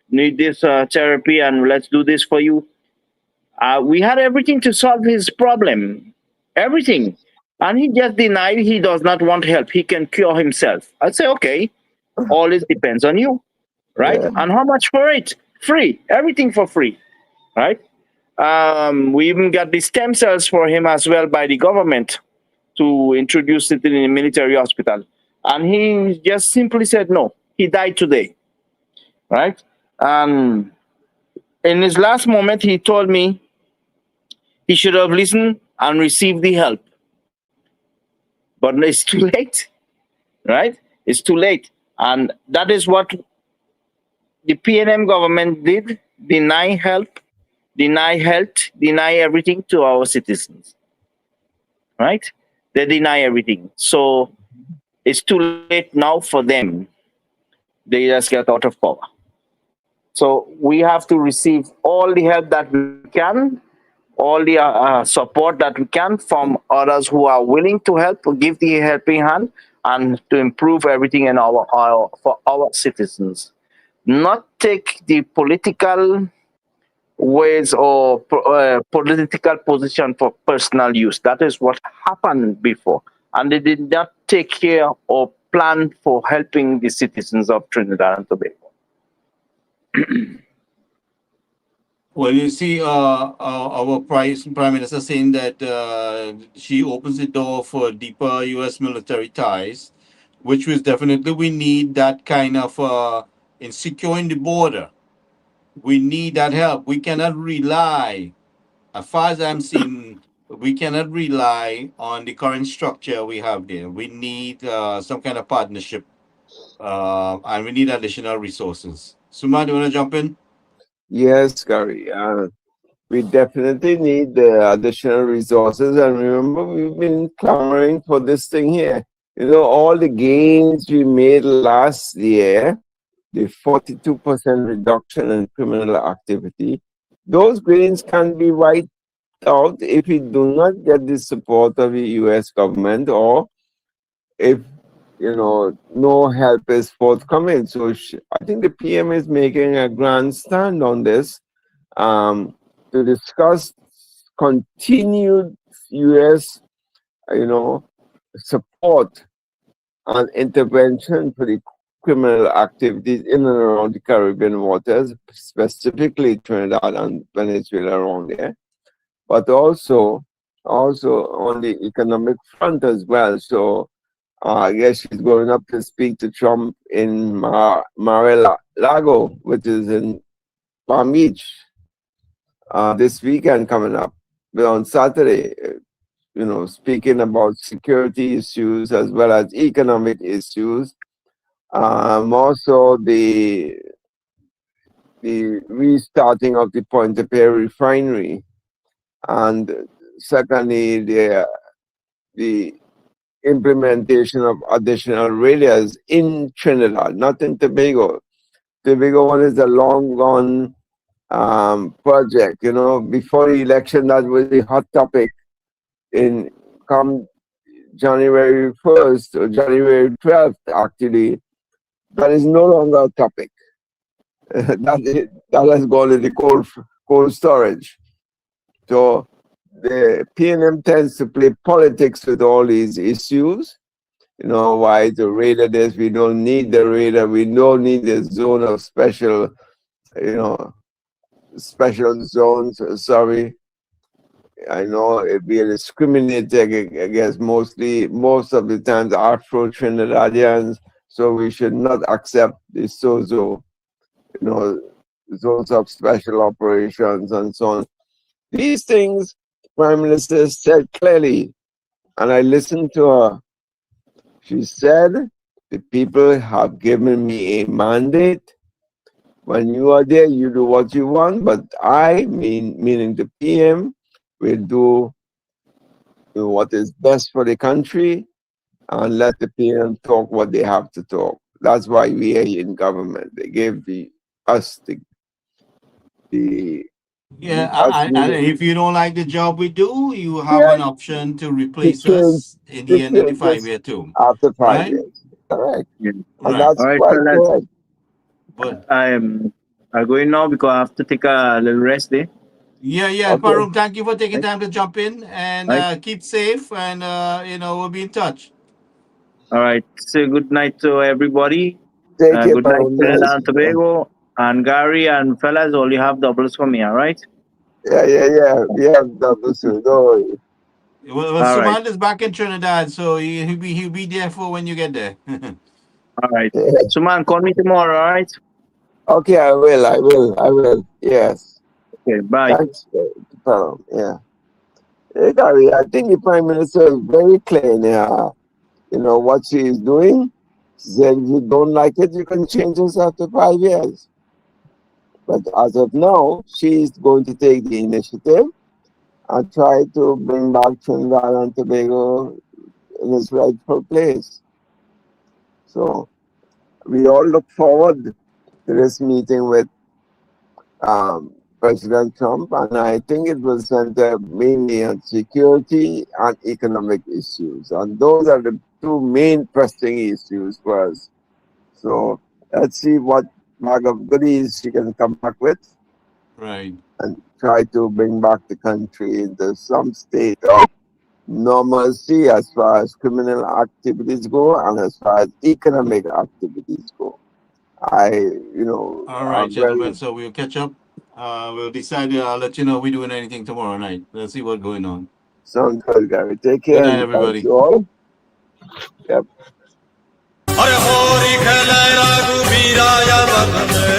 need this therapy, and let's do this for you. We had everything to solve his problem, everything. And he just denied he does not want help. He can cure himself. I say, okay, all this depends on you, right? yeah. And how much for it? Free, everything for free, right? We even got the stem cells for him as well by the government to introduce it in a military hospital. And he just simply said no. He died today, right? In his last moment, he told me he should have listened and received the help. But it's too late, right? It's too late. And that is what the PNM government did: deny help, deny health, deny everything to our citizens, right? They deny everything. So it's too late now for them. They just get out of power. So we have to receive all the help that we can, all the support that we can from others who are willing to help, to give the helping hand, and to improve everything in for our citizens. Not take the political ways or political position for personal use. That is what happened before, and they did not take care or plan for helping the citizens of Trinidad and Tobago. Well, you see, our Prime Minister saying that she opens the door for deeper U.S. military ties, which was definitely we need that kind of in securing the border. We need that help. We cannot rely, as far as I'm seeing, we cannot rely on the current structure we have there. We need some kind of partnership, and we need additional resources. Suma, do you want to jump in? Yes, Gary. We definitely need the additional resources. And remember, we've been clamoring for this thing here. You know, all the gains we made last year, the 42% reduction in criminal activity, those gains can be wiped out if we do not get the support of the U.S. government, or if, you know, no help is forthcoming. So I think the PM is making a grand stand on this to discuss continued U.S. Support and intervention for the criminal activities in and around the Caribbean waters, specifically Trinidad and Venezuela around there, but also on the economic front as well. So I guess she's going up to speak to Trump in Mar-a-Lago, which is in Palm Beach, this weekend coming up. But on Saturday, you know, speaking about security issues as well as economic issues. Also the restarting of the Pointe-a-Pierre refinery, and secondly, the implementation of additional radars in Trinidad, not in Tobago. Tobago one is a long gone project. You know, before the election, that was the hot topic. In come January 1st or January 12th, actually, that is no longer a topic. that has gone into cold storage. So the PNM tends to play politics with all these issues. You know, why the radar this, we don't need the radar, we don't need the zone of special, special zones, sorry. I know it'd be discriminating against most of the times Afro-Trinidadians, so we should not accept the SOZO, zones of special operations and so on. These things, Prime Minister said clearly, and I listened to her. She said, the people have given me a mandate. When you are there, you do what you want, but I, meaning the PM, will do what is best for the country and let the PM talk what they have to talk. That's why we are in government. They gave us the and if you don't like the job we do, you have an option to replace us in the end of the 5-year term. After 5 right? years. Correct. And Right. that's All right, quite fellas. correct. But I'm going now because I have to take a little rest there. yeah, Okay. Parung, thank you for taking time to jump in and Right. keep safe and we'll be in touch. All right. Say good night to everybody. Take care, Good night, Parung. Trinidad and Tobago. And Gary and fellas, all you have doubles for me, all right? Yeah. We have double soon. Don't worry. Well, All right. Suman is back in Trinidad, so he'll be there for when you get there. All right. Yeah. So, man, call me tomorrow, all right? Okay, I will. Yes. Okay, bye. Thanks, Parung. Yeah. Hey, Gary, I think the Prime Minister is very clear now. What she is doing. She said, if you don't like it, you can change this after 5 years. But as of now, she is going to take the initiative and try to bring back Trinidad and Tobago in its rightful place. So we all look forward to this meeting with President Trump, and I think it will center mainly on security and economic issues. And those are the two main pressing issues for us. So let's see what bag of goodies she can come back with Right. and try to bring back the country into some state of normalcy as far as criminal activities go and as far as economic activities go. All right, I'm gentlemen. very- So we'll catch up. We'll decide. I'll let you know if we're doing anything tomorrow night. Let's see what's going on. Sounds good, Gary. Take Good care. night, and everybody. thank you all. Yep. Hari Hari खेले रघुबीराय बंदे